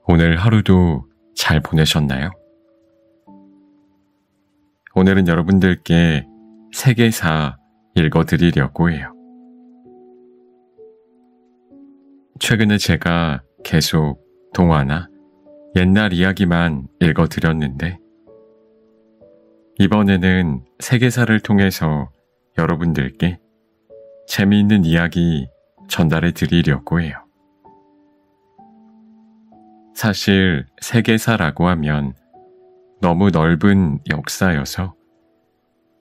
오늘 하루도 잘 보내셨나요? 오늘은 여러분들께 세계사 읽어드리려고 해요. 최근에 제가 계속 동화나 옛날 이야기만 읽어드렸는데 이번에는 세계사를 통해서 여러분들께 재미있는 이야기 전달해 드리려고 해요. 사실 세계사라고 하면 너무 넓은 역사여서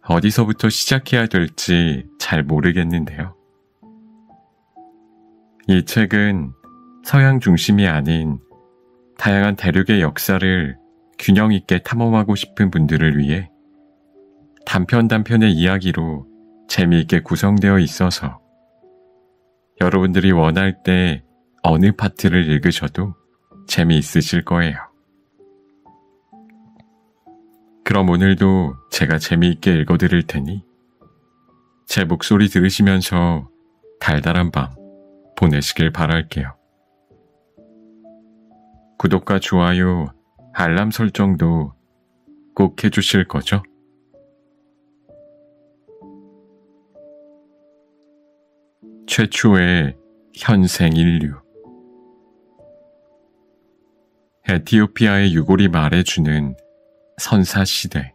어디서부터 시작해야 될지 잘 모르겠는데요. 이 책은 서양 중심이 아닌 다양한 대륙의 역사를 균형 있게 탐험하고 싶은 분들을 위해 단편단편의 이야기로 재미있게 구성되어 있어서 여러분들이 원할 때 어느 파트를 읽으셔도 재미있으실 거예요. 그럼 오늘도 제가 재미있게 읽어드릴 테니 제 목소리 들으시면서 달달한 밤 보내시길 바랄게요. 구독과 좋아요, 알람 설정도 꼭 해주실 거죠? 최초의 현생 인류. 에티오피아의 유골이 말해주는 선사시대.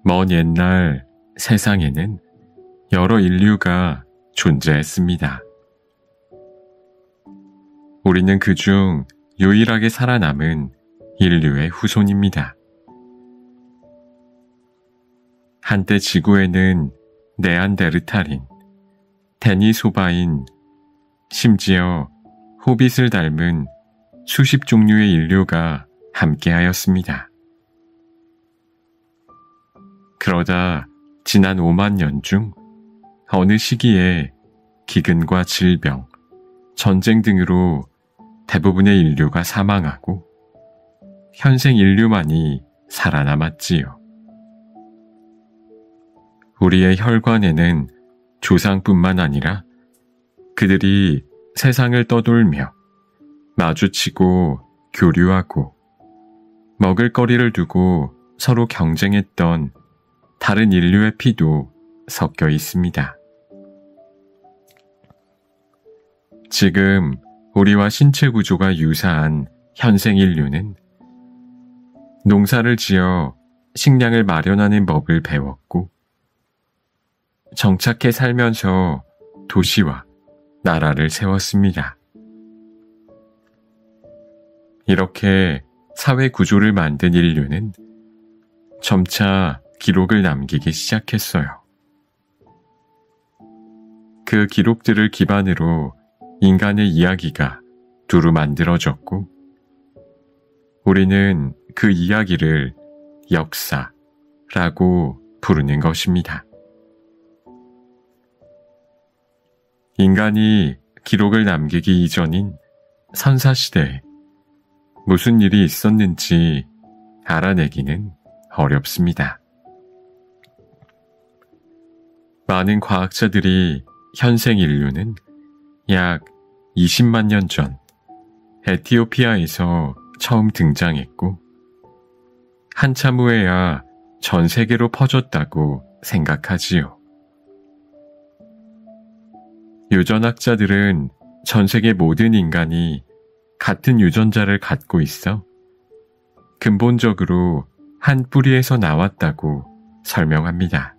먼 옛날 세상에는 여러 인류가 존재했습니다. 우리는 그중 유일하게 살아남은 인류의 후손입니다. 한때 지구에는 네안데르탈인, 데니소바인, 심지어 호빗을 닮은 수십 종류의 인류가 함께하였습니다. 그러다 지난 5만 년 중 어느 시기에 기근과 질병, 전쟁 등으로 대부분의 인류가 사망하고 현생 인류만이 살아남았지요. 우리의 혈관에는 조상뿐만 아니라 그들이 세상을 떠돌며 마주치고 교류하고 먹을거리를 두고 서로 경쟁했던 다른 인류의 피도 섞여 있습니다. 지금 우리와 신체 구조가 유사한 현생 인류는 농사를 지어 식량을 마련하는 법을 배웠고 정착해 살면서 도시와 나라를 세웠습니다. 이렇게 사회 구조를 만든 인류는 점차 기록을 남기기 시작했어요. 그 기록들을 기반으로 인간의 이야기가 두루 만들어졌고 우리는 그 이야기를 역사라고 부르는 것입니다. 인간이 기록을 남기기 이전인 선사시대에 무슨 일이 있었는지 알아내기는 어렵습니다. 많은 과학자들이 현생 인류는 약 20만 년 전 에티오피아에서 처음 등장했고 한참 후에야 전 세계로 퍼졌다고 생각하지요. 유전학자들은 전 세계 모든 인간이 같은 유전자를 갖고 있어 근본적으로 한 뿌리에서 나왔다고 설명합니다.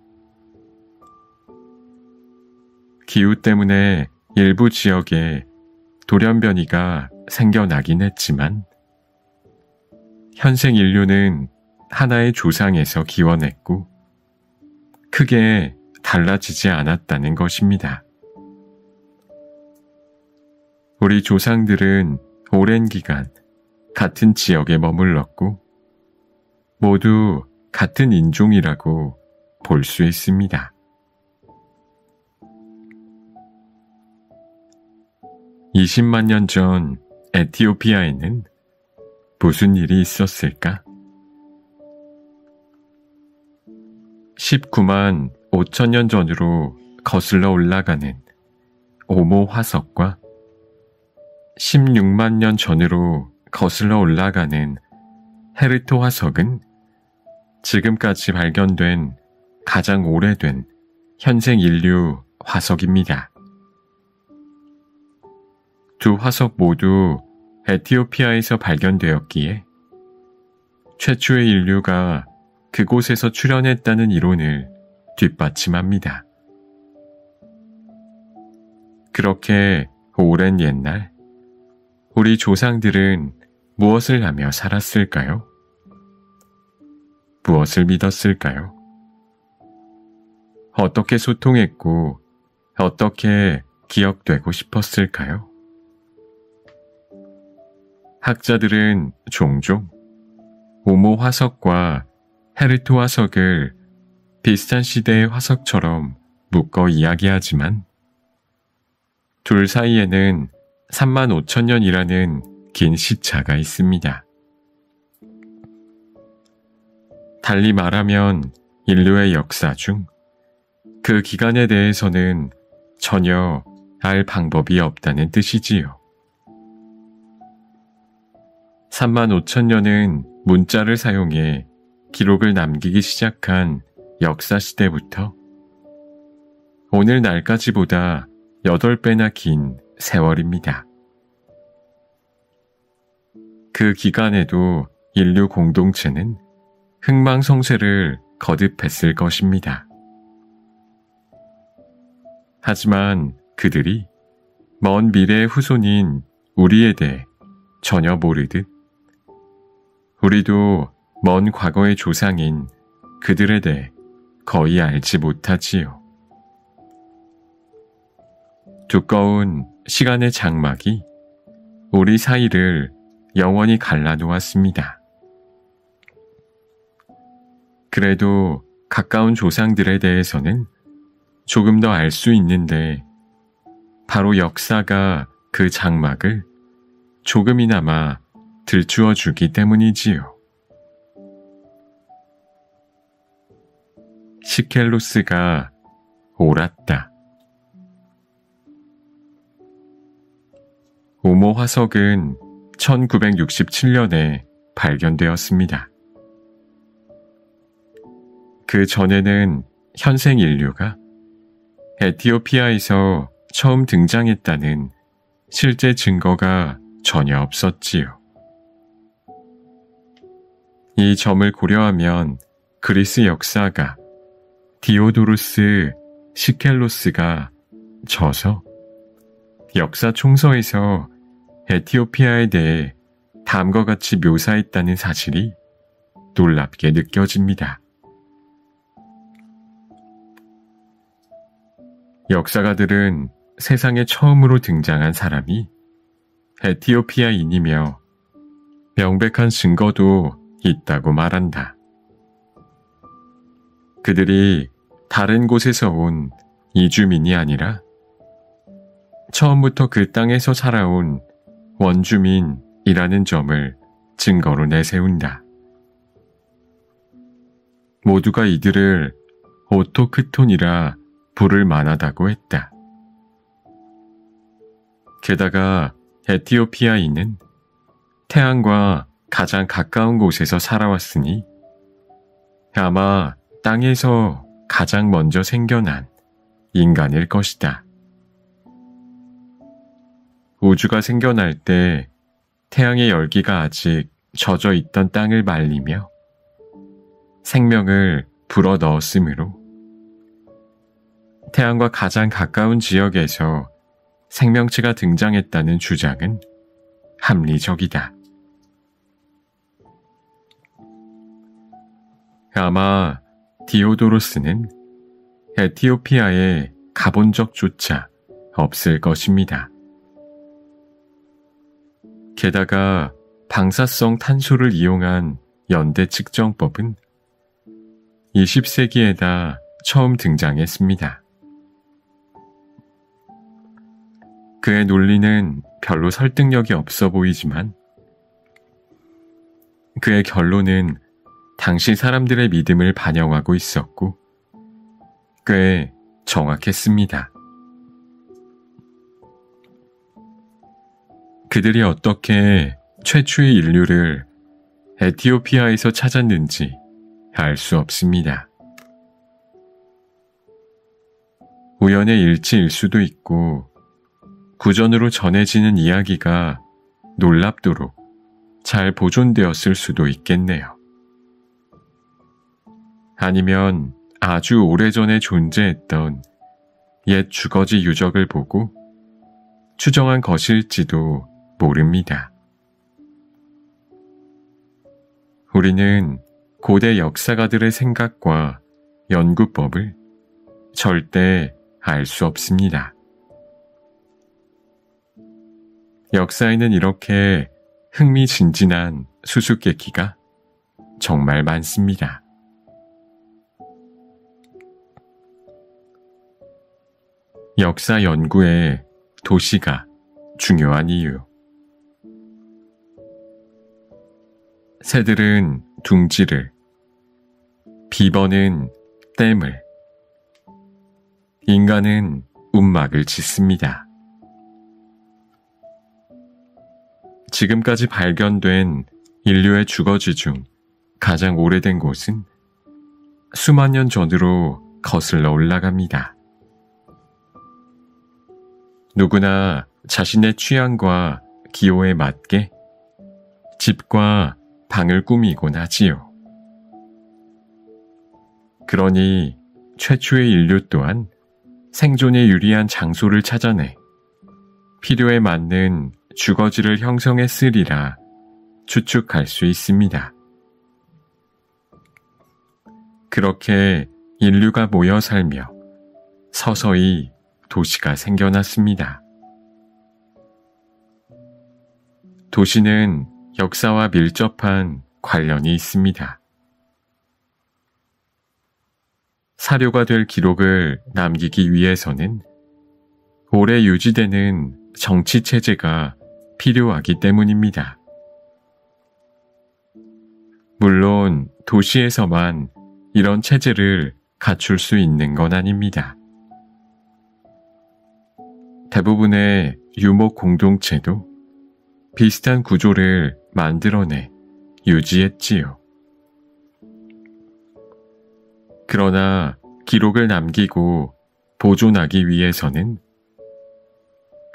기후 때문에 일부 지역에 돌연변이가 생겨나긴 했지만 현생 인류는 하나의 조상에서 기원했고 크게 달라지지 않았다는 것입니다. 우리 조상들은 오랜 기간 같은 지역에 머물렀고 모두 같은 인종이라고 볼 수 있습니다. 20만 년 전 에티오피아에는 무슨 일이 있었을까? 19만 5천 년 전으로 거슬러 올라가는 오모 화석과 16만 년 전으로 거슬러 올라가는 헤르토 화석은 지금까지 발견된 가장 오래된 현생 인류 화석입니다. 두 화석 모두 에티오피아에서 발견되었기에 최초의 인류가 그곳에서 출현했다는 이론을 뒷받침합니다. 그렇게 오랜 옛날, 우리 조상들은 무엇을 하며 살았을까요? 무엇을 믿었을까요? 어떻게 소통했고 어떻게 기억되고 싶었을까요? 학자들은 종종 오모 화석과 헤르토 화석을 비슷한 시대의 화석처럼 묶어 이야기하지만 둘 사이에는 3만 5천 년이라는 긴 시차가 있습니다. 달리 말하면 인류의 역사 중 그 기간에 대해서는 전혀 알 방법이 없다는 뜻이지요. 3만 5천 년은 문자를 사용해 기록을 남기기 시작한 역사 시대부터 오늘날까지보다 8배나 긴 세월입니다. 그 기간에도 인류 공동체는 흥망성쇠를 거듭했을 것입니다. 하지만 그들이 먼 미래의 후손인 우리에 대해 전혀 모르듯 우리도 먼 과거의 조상인 그들에 대해 거의 알지 못하지요. 두꺼운 시간의 장막이 우리 사이를 영원히 갈라놓았습니다. 그래도 가까운 조상들에 대해서는 조금 더 알 수 있는데 바로 역사가 그 장막을 조금이나마 들추어 주기 때문이지요. 시켈로스가 옳았다. 오모 화석은 1967년에 발견되었습니다. 그 전에는 현생 인류가 에티오피아에서 처음 등장했다는 실제 증거가 전혀 없었지요. 이 점을 고려하면 그리스 역사가 디오도루스 시켈로스가 저서 역사 총서에서 에티오피아에 대해 다음과 같이 묘사했다는 사실이 놀랍게 느껴집니다. 역사가들은 세상에 처음으로 등장한 사람이 에티오피아인이며 명백한 증거도 있다고 말한다. 그들이 다른 곳에서 온 이주민이 아니라 처음부터 그 땅에서 살아온 원주민이라는 점을 증거로 내세운다. 모두가 이들을 오토크톤이라 부를 만하다고 했다. 게다가 에티오피아인은 태양과 가장 가까운 곳에서 살아왔으니 아마 땅에서 가장 먼저 생겨난 인간일 것이다. 우주가 생겨날 때 태양의 열기가 아직 젖어 있던 땅을 말리며 생명을 불어넣었으므로 태양과 가장 가까운 지역에서 생명체가 등장했다는 주장은 합리적이다. 아마 디오도로스는 에티오피아에 가본 적조차 없을 것입니다. 게다가 방사성 탄소를 이용한 연대 측정법은 20세기에다 처음 등장했습니다. 그의 논리는 별로 설득력이 없어 보이지만 그의 결론은 당시 사람들의 믿음을 반영하고 있었고 꽤 정확했습니다. 그들이 어떻게 최초의 인류를 에티오피아에서 찾았는지 알 수 없습니다. 우연의 일치일 수도 있고 구전으로 전해지는 이야기가 놀랍도록 잘 보존되었을 수도 있겠네요. 아니면 아주 오래전에 존재했던 옛 주거지 유적을 보고 추정한 것일지도 모릅니다. 우리는 고대 역사가들의 생각과 연구법을 절대 알 수 없습니다. 역사에는 이렇게 흥미진진한 수수께끼가 정말 많습니다. 역사 연구에 도시가 중요한 이유. 새들은 둥지를, 비버는 댐을, 인간은 움막을 짓습니다. 지금까지 발견된 인류의 주거지 중 가장 오래된 곳은 수만 년 전으로 거슬러 올라갑니다. 누구나 자신의 취향과 기호에 맞게 집과 방을 꾸미곤 하지요. 그러니 최초의 인류 또한 생존에 유리한 장소를 찾아내 필요에 맞는 주거지를 형성했으리라 추측할 수 있습니다. 그렇게 인류가 모여 살며 서서히 도시가 생겨났습니다. 도시는 역사와 밀접한 관련이 있습니다. 사료가 될 기록을 남기기 위해서는 오래 유지되는 정치체제가 필요하기 때문입니다. 물론 도시에서만 이런 체제를 갖출 수 있는 건 아닙니다. 대부분의 유목 공동체도 비슷한 구조를 만들어내 유지했지요. 그러나 기록을 남기고 보존하기 위해서는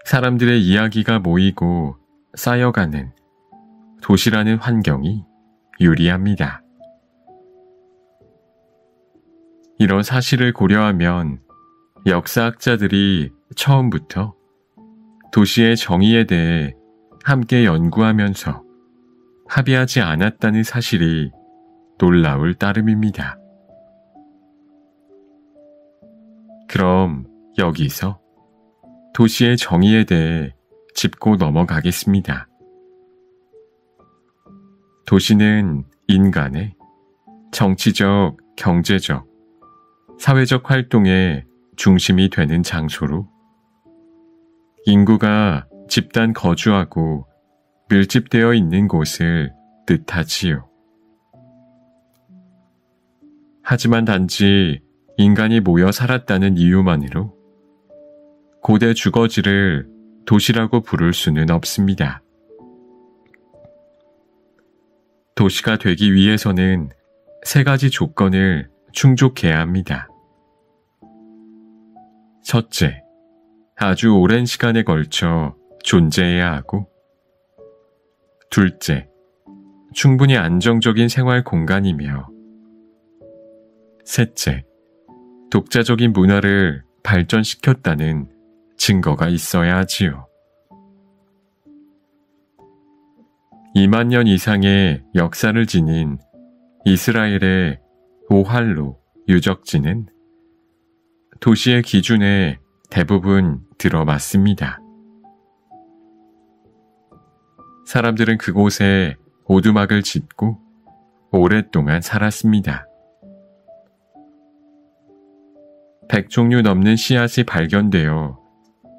사람들의 이야기가 모이고 쌓여가는 도시라는 환경이 유리합니다. 이런 사실을 고려하면 역사학자들이 처음부터 도시의 정의에 대해 함께 연구하면서 합의하지 않았다는 사실이 놀라울 따름입니다. 그럼 여기서 도시의 정의에 대해 짚고 넘어가겠습니다. 도시는 인간의 정치적, 경제적, 사회적 활동의 중심이 되는 장소로 인구가 집단 거주하고 밀집되어 있는 곳을 뜻하지요. 하지만 단지 인간이 모여 살았다는 이유만으로 고대 주거지를 도시라고 부를 수는 없습니다. 도시가 되기 위해서는 세 가지 조건을 충족해야 합니다. 첫째, 아주 오랜 시간에 걸쳐 존재해야 하고, 둘째, 충분히 안정적인 생활 공간이며, 셋째, 독자적인 문화를 발전시켰다는 증거가 있어야 하지요. 2만 년 이상의 역사를 지닌 이스라엘의 오할로 유적지는 도시의 기준에 대부분 들어맞습니다. 사람들은 그곳에 오두막을 짓고 오랫동안 살았습니다. 100종류 넘는 씨앗이 발견되어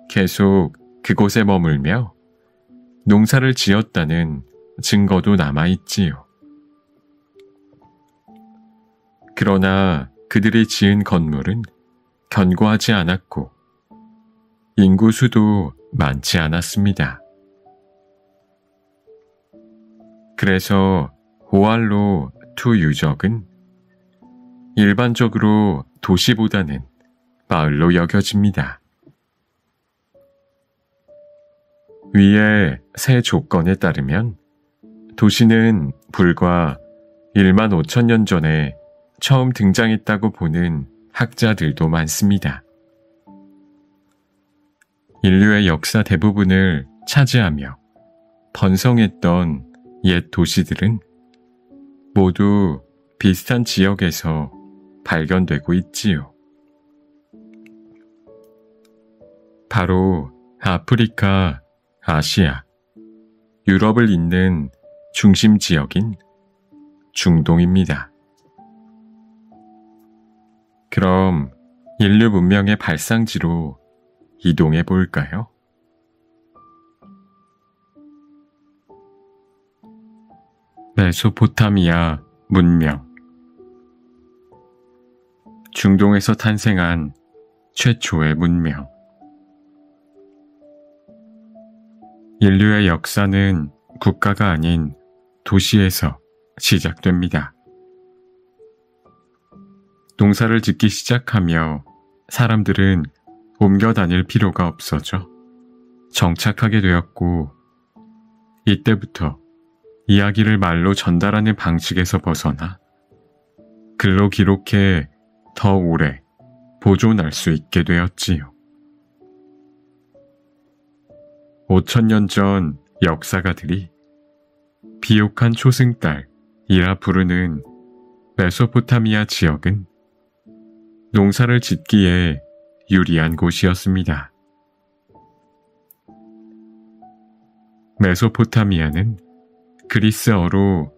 계속 그곳에 머물며 농사를 지었다는 증거도 남아있지요. 그러나 그들이 지은 건물은 견고하지 않았고 인구 수도 많지 않았습니다. 그래서 호알로 투 유적은 일반적으로 도시보다는 마을로 여겨집니다. 위의 세 조건에 따르면 도시는 불과 1만 5천 년 전에 처음 등장했다고 보는 학자들도 많습니다. 인류의 역사 대부분을 차지하며 번성했던 옛 도시들은 모두 비슷한 지역에서 발견되고 있지요. 바로 아프리카, 아시아, 유럽을 잇는 중심 지역인 중동입니다. 그럼 인류 문명의 발상지로 이동해 볼까요? 메소포타미아 문명. 중동에서 탄생한 최초의 문명. 인류의 역사는 국가가 아닌 도시에서 시작됩니다. 농사를 짓기 시작하며 사람들은 옮겨 다닐 필요가 없어져 정착하게 되었고, 이때부터 이야기를 말로 전달하는 방식에서 벗어나 글로 기록해 더 오래 보존할 수 있게 되었지요. 5,000년 전 역사가들이 비옥한 초승달이라 부르는 메소포타미아 지역은 농사를 짓기에 유리한 곳이었습니다. 메소포타미아는 그리스어로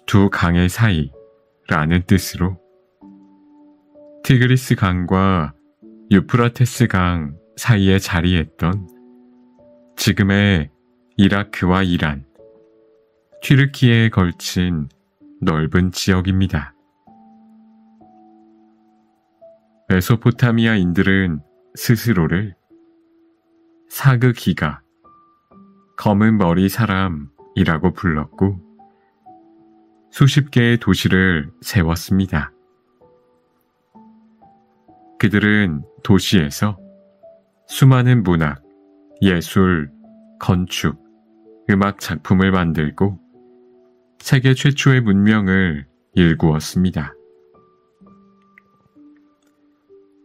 두 강의 사이라는 뜻으로 티그리스 강과 유프라테스 강 사이에 자리했던 지금의 이라크와 이란, 튀르키예에 걸친 넓은 지역입니다. 메소포타미아인들은 스스로를 사그기가, 검은 머리 사람이라고 불렀고 수십 개의 도시를 세웠습니다. 그들은 도시에서 수많은 문학, 예술, 건축, 음악 작품을 만들고 세계 최초의 문명을 일구었습니다.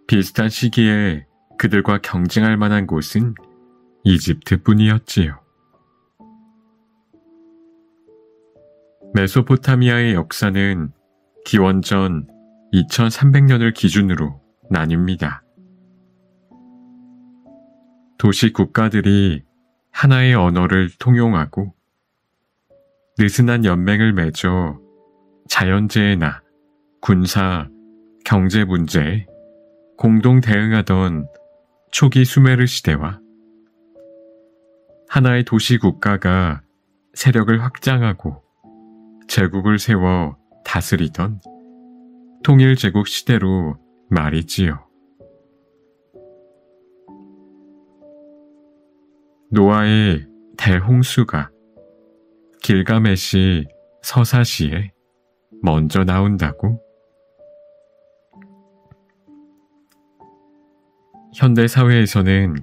비슷한 시기에 그들과 경쟁할 만한 곳은 이집트뿐이었지요. 메소포타미아의 역사는 기원전 2300년을 기준으로 나뉩니다. 도시 국가들이 하나의 언어를 통용하고 느슨한 연맹을 맺어 자연재해나 군사, 경제 문제에 공동 대응하던 초기 수메르 시대와 하나의 도시 국가가 세력을 확장하고 제국을 세워 다스리던 통일제국 시대로 말이지요. 노아의 대홍수가 길가메시 서사시에 먼저 나온다고? 현대사회에서는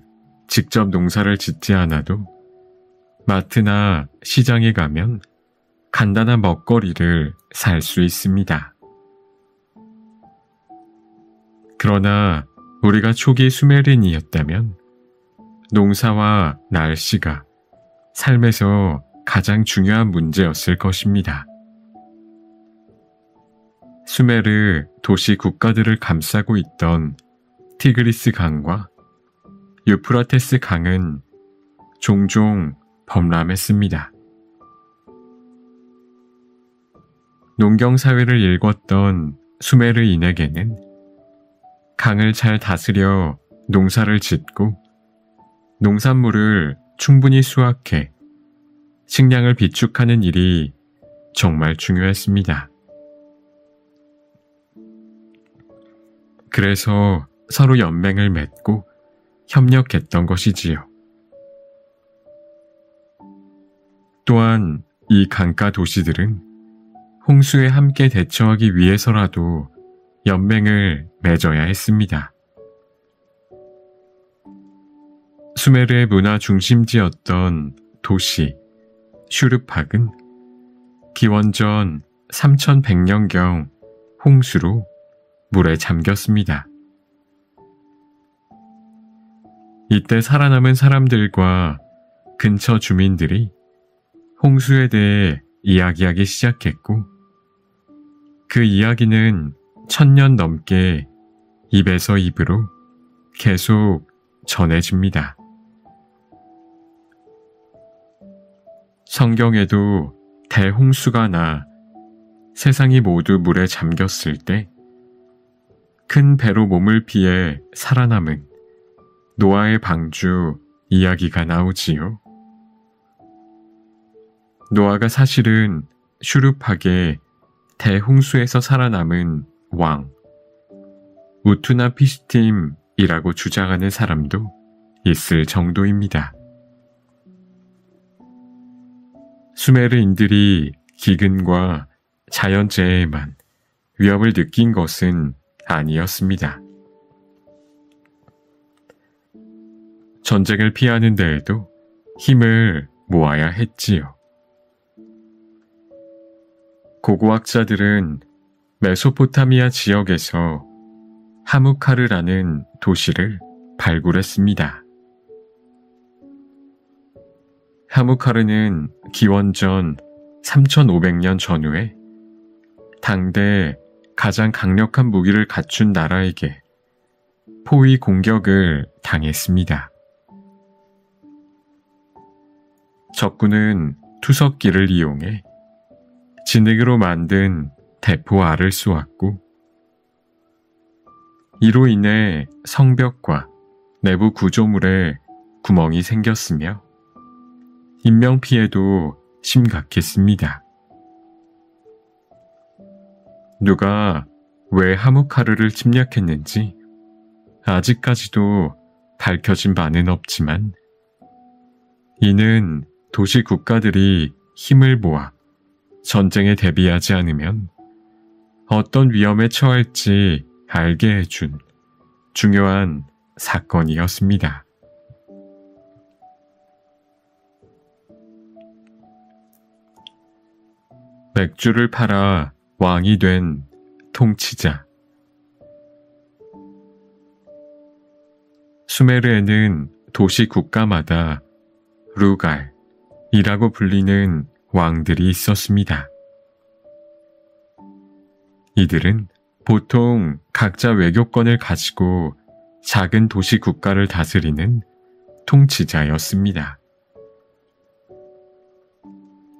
직접 농사를 짓지 않아도 마트나 시장에 가면 간단한 먹거리를 살 수 있습니다. 그러나 우리가 초기 수메르인이었다면 농사와 날씨가 삶에서 가장 중요한 문제였을 것입니다. 수메르 도시 국가들을 감싸고 있던 티그리스 강과 유프라테스 강은 종종 범람했습니다. 농경사회를 일궜던 수메르인에게는 강을 잘 다스려 농사를 짓고 농산물을 충분히 수확해 식량을 비축하는 일이 정말 중요했습니다. 그래서 서로 연맹을 맺고 협력했던 것이지요. 또한 이 강가 도시들은 홍수에 함께 대처하기 위해서라도 연맹을 맺어야 했습니다. 수메르의 문화 중심지였던 도시 슈르팍은 기원전 3100년경 홍수로 물에 잠겼습니다. 이때 살아남은 사람들과 근처 주민들이 홍수에 대해 이야기하기 시작했고, 그 이야기는 1000년 넘게 입에서 입으로 계속 전해집니다. 성경에도 대홍수가 나 세상이 모두 물에 잠겼을 때 큰 배로 몸을 피해 살아남은 노아의 방주 이야기가 나오지요. 노아가 사실은 슈르팍의 대홍수에서 살아남은 왕 우투나피스팀이라고 주장하는 사람도 있을 정도입니다. 수메르인들이 기근과 자연재해에만 위협을 느낀 것은 아니었습니다. 전쟁을 피하는 데에도 힘을 모아야 했지요. 고고학자들은 메소포타미아 지역에서 하무카르라는 도시를 발굴했습니다. 하무카르는 기원전 3500년 전후에 당대 가장 강력한 무기를 갖춘 나라에게 포위 공격을 당했습니다. 적군은 투석기를 이용해 진흙으로 만든 대포알을 쏘았고, 이로 인해 성벽과 내부 구조물에 구멍이 생겼으며 인명피해도 심각했습니다. 누가 왜 하무카르를 침략했는지 아직까지도 밝혀진 바는 없지만, 이는 도시 국가들이 힘을 모아 전쟁에 대비하지 않으면 어떤 위험에 처할지 알게 해준 중요한 사건이었습니다. 맥주를 팔아 왕이 된 통치자. 수메르에는 도시 국가마다 루갈이라고 불리는 왕들이 있었습니다. 이들은 보통 각자 외교권을 가지고 작은 도시 국가를 다스리는 통치자였습니다.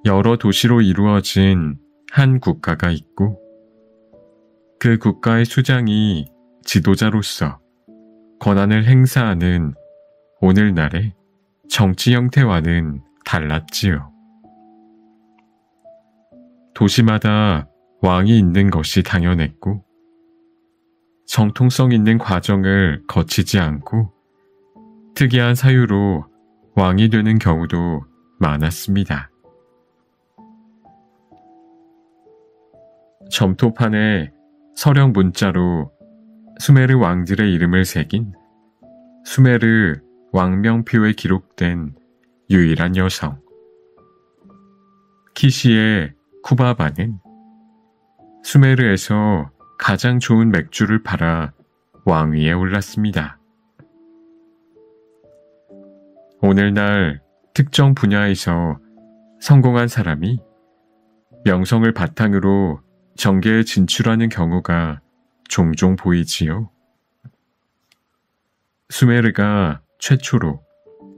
여러 도시로 이루어진 한 국가가 있고, 그 국가의 수장이 지도자로서 권한을 행사하는 오늘날의 정치 형태와는 달랐지요. 도시마다 왕이 있는 것이 당연했고, 정통성 있는 과정을 거치지 않고 특이한 사유로 왕이 되는 경우도 많았습니다. 점토판에 서령 문자로 수메르 왕들의 이름을 새긴 수메르 왕명표에 기록된 유일한 여성 키시의 쿠바바는 수메르에서 가장 좋은 맥주를 팔아 왕위에 올랐습니다. 오늘날 특정 분야에서 성공한 사람이 명성을 바탕으로 정계에 진출하는 경우가 종종 보이지요. 수메르가 최초로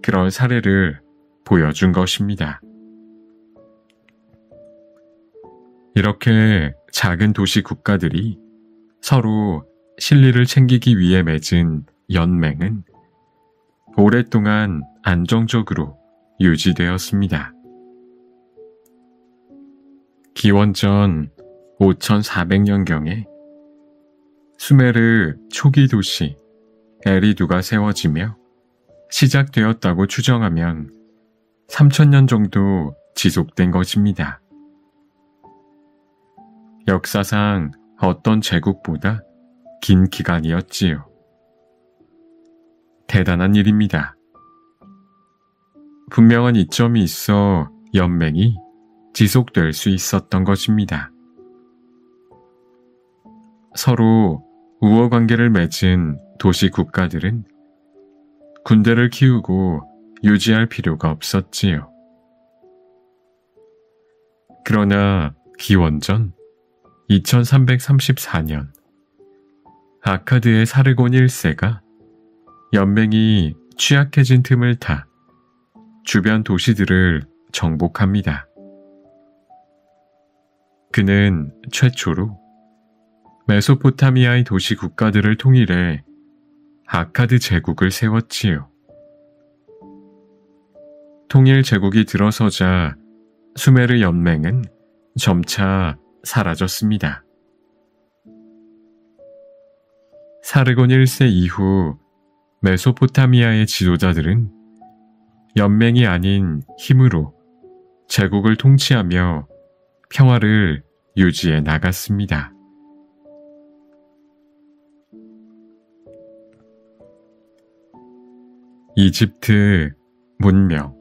그런 사례를 보여준 것입니다. 이렇게 작은 도시 국가들이 서로 실리를 챙기기 위해 맺은 연맹은 오랫동안 안정적으로 유지되었습니다. 기원전 5400년경에 수메르 초기 도시 에리두가 세워지며 시작되었다고 추정하면 3000년 정도 지속된 것입니다. 역사상 어떤 제국보다 긴 기간이었지요. 대단한 일입니다. 분명한 이점이 있어 연맹이 지속될 수 있었던 것입니다. 서로 우호 관계를 맺은 도시 국가들은 군대를 키우고 유지할 필요가 없었지요. 그러나 기원전 2334년 아카드의 사르곤 1세가 연맹이 취약해진 틈을 타 주변 도시들을 정복합니다. 그는 최초로 메소포타미아의 도시 국가들을 통일해 아카드 제국을 세웠지요. 통일 제국이 들어서자 수메르 연맹은 점차 사라졌습니다. 사르곤 1세 이후 메소포타미아의 지도자들은 연맹이 아닌 힘으로 제국을 통치하며 평화를 유지해 나갔습니다. 이집트 문명.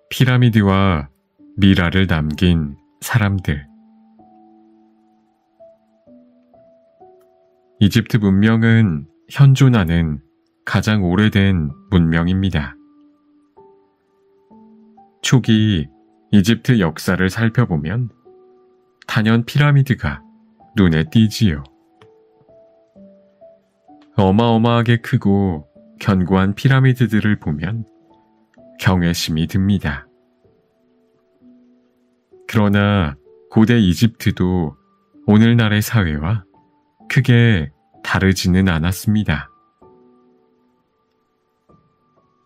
피라미드와 미라를 남긴 사람들. 이집트 문명은 현존하는 가장 오래된 문명입니다. 초기 이집트 역사를 살펴보면 단연 피라미드가 눈에 띄지요. 어마어마하게 크고 견고한 피라미드들을 보면 경외심이 듭니다. 그러나 고대 이집트도 오늘날의 사회와 크게 다르지는 않았습니다.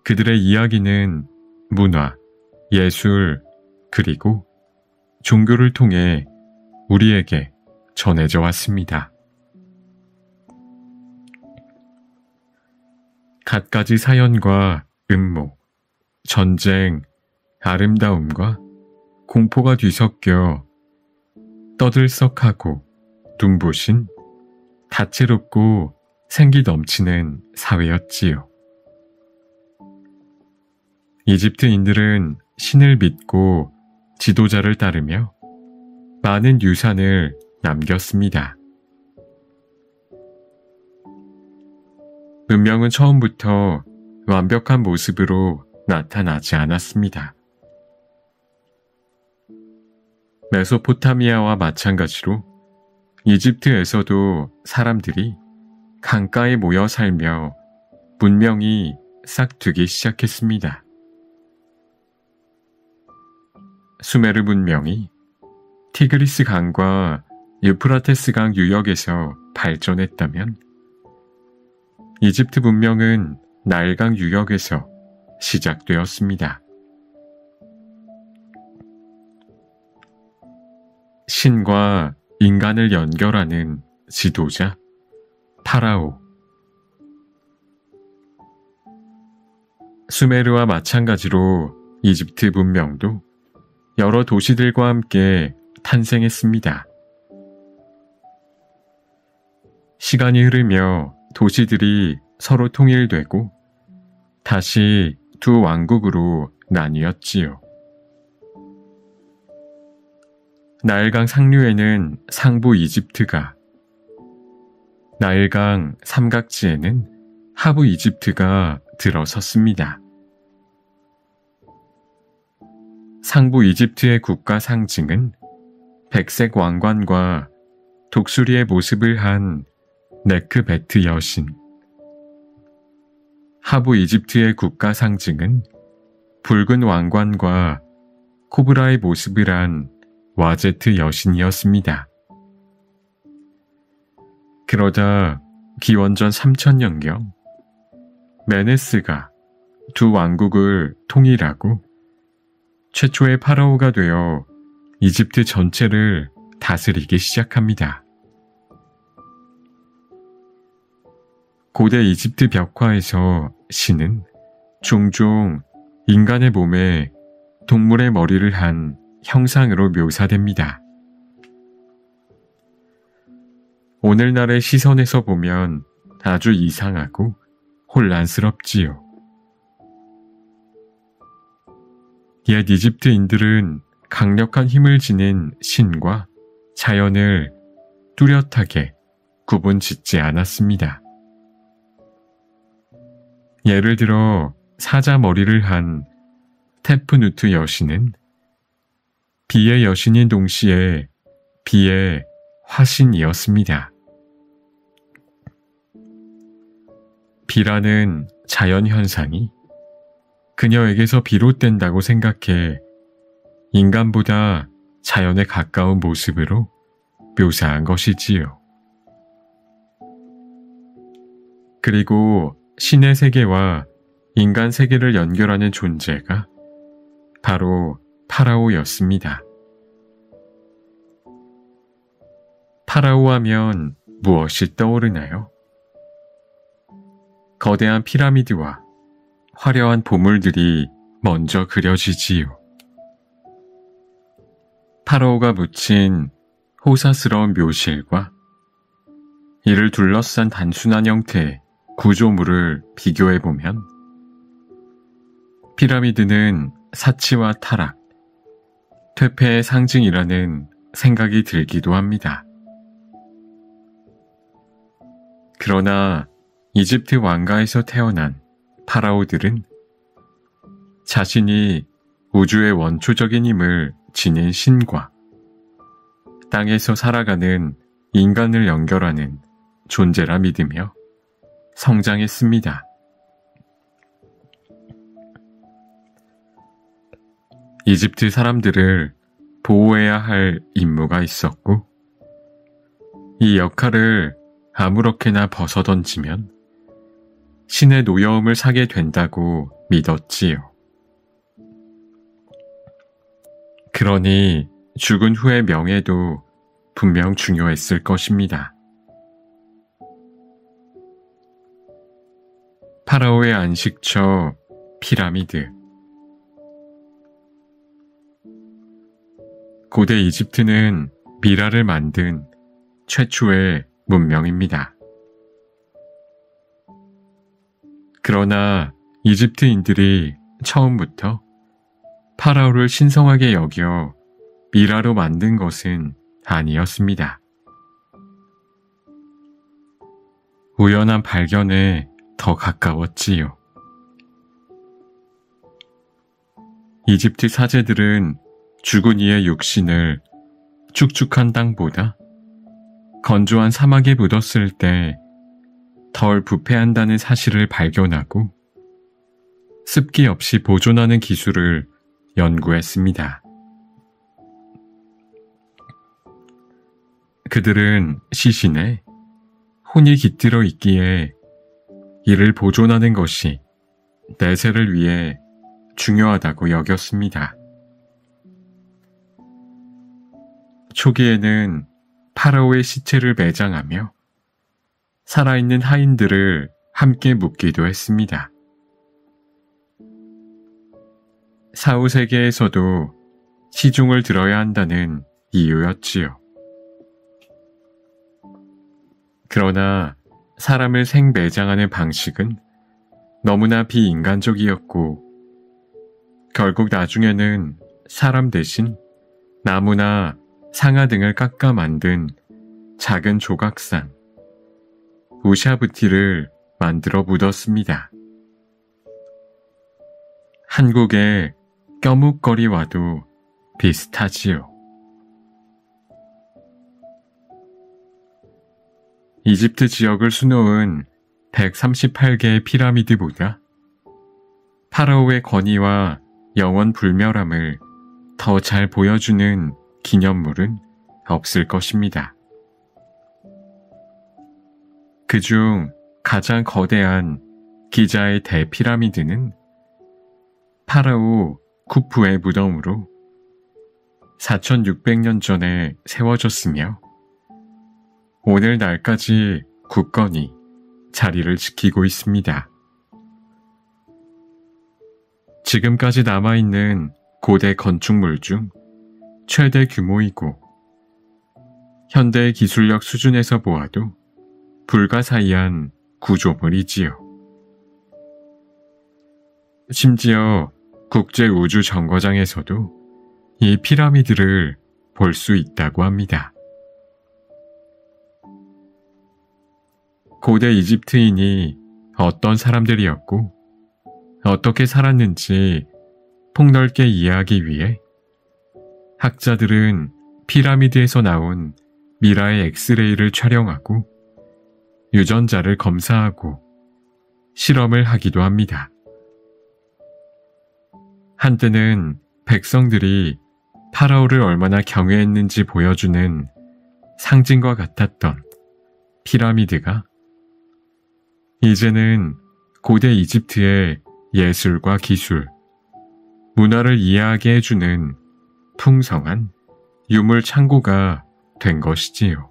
그들의 이야기는 문화, 예술, 그리고 종교를 통해 우리에게 전해져 왔습니다. 갖가지 사연과 음모, 전쟁, 아름다움과 공포가 뒤섞여 떠들썩하고 눈부신 다채롭고 생기 넘치는 사회였지요. 이집트인들은 신을 믿고 지도자를 따르며 많은 유산을 남겼습니다. 문명은 처음부터 완벽한 모습으로 나타나지 않았습니다. 메소포타미아와 마찬가지로 이집트에서도 사람들이 강가에 모여 살며 문명이 싹트기 시작했습니다. 수메르 문명이 티그리스 강과 유프라테스 강 유역에서 발전했다면 이집트 문명은 나일강 유역에서 시작되었습니다. 신과 인간을 연결하는 지도자 파라오. 수메르와 마찬가지로 이집트 문명도 여러 도시들과 함께 탄생했습니다. 시간이 흐르며 도시들이 서로 통일되고 다시 두 왕국으로 나뉘었지요. 나일강 상류에는 상부 이집트가, 나일강 삼각지에는 하부 이집트가 들어섰습니다. 상부 이집트의 국가 상징은 백색 왕관과 독수리의 모습을 한 네크베트 여신, 하부 이집트의 국가 상징은 붉은 왕관과 코브라의 모습을 한 와제트 여신이었습니다. 그러다 기원전 3000년경 메네스가 두 왕국을 통일하고 최초의 파라오가 되어 이집트 전체를 다스리기 시작합니다. 고대 이집트 벽화에서 신은 종종 인간의 몸에 동물의 머리를 한 형상으로 묘사됩니다. 오늘날의 시선에서 보면 아주 이상하고 혼란스럽지요. 옛 이집트인들은 강력한 힘을 지닌 신과 자연을 뚜렷하게 구분짓지 않았습니다. 예를 들어 사자 머리를 한 테프누트 여신은 비의 여신인 동시에 비의 화신이었습니다. 비라는 자연현상이 그녀에게서 비롯된다고 생각해 인간보다 자연에 가까운 모습으로 묘사한 것이지요. 그리고 신의 세계와 인간 세계를 연결하는 존재가 바로 파라오였습니다. 파라오 하면 무엇이 떠오르나요? 거대한 피라미드와 화려한 보물들이 먼저 그려지지요. 파라오가 묻힌 호사스러운 묘실과 이를 둘러싼 단순한 형태의 구조물을 비교해보면 피라미드는 사치와 타락, 퇴폐의 상징이라는 생각이 들기도 합니다. 그러나 이집트 왕가에서 태어난 파라오들은 자신이 우주의 원초적인 힘을 지닌 신과 땅에서 살아가는 인간을 연결하는 존재라 믿으며 성장했습니다. 이집트 사람들을 보호해야 할 임무가 있었고 이 역할을 아무렇게나 벗어던지면 신의 노여움을 사게 된다고 믿었지요. 그러니 죽은 후의 명예도 분명 중요했을 것입니다. 파라오의 안식처 피라미드. 고대 이집트는 미라를 만든 최초의 문명입니다. 그러나 이집트인들이 처음부터 파라오를 신성하게 여겨 미라로 만든 것은 아니었습니다. 우연한 발견에 더 가까웠지요. 이집트 사제들은 죽은 이의 육신을 축축한 땅보다 건조한 사막에 묻었을 때 덜 부패한다는 사실을 발견하고 습기 없이 보존하는 기술을 연구했습니다. 그들은 시신에 혼이 깃들어 있기에 이를 보존하는 것이 내세를 위해 중요하다고 여겼습니다. 초기에는 파라오의 시체를 매장하며 살아있는 하인들을 함께 묻기도 했습니다. 사후 세계에서도 시중을 들어야 한다는 이유였지요. 그러나 사람을 생매장하는 방식은 너무나 비인간적이었고 결국 나중에는 사람 대신 나무나 상아 등을 깎아 만든 작은 조각상, 우샤브티를 만들어 묻었습니다. 한국의 껴묵거리와도 비슷하지요. 이집트 지역을 수놓은 138개의 피라미드보다 파라오의 권위와 영원 불멸함을 더 잘 보여주는 기념물은 없을 것입니다. 그중 가장 거대한 기자의 대피라미드는 파라오 쿠푸의 무덤으로 4600년 전에 세워졌으며 오늘날까지 굳건히 자리를 지키고 있습니다. 지금까지 남아있는 고대 건축물 중 최대 규모이고 현대의 기술력 수준에서 보아도 불가사의한 구조물이지요. 심지어 국제우주정거장에서도 이 피라미드를 볼 수 있다고 합니다. 고대 이집트인이 어떤 사람들이었고 어떻게 살았는지 폭넓게 이해하기 위해 학자들은 피라미드에서 나온 미라의 엑스레이를 촬영하고 유전자를 검사하고 실험을 하기도 합니다. 한때는 백성들이 파라오를 얼마나 경외했는지 보여주는 상징과 같았던 피라미드가 이제는 고대 이집트의 예술과 기술, 문화를 이해하게 해주는 풍성한 유물 창고가 된 것이지요.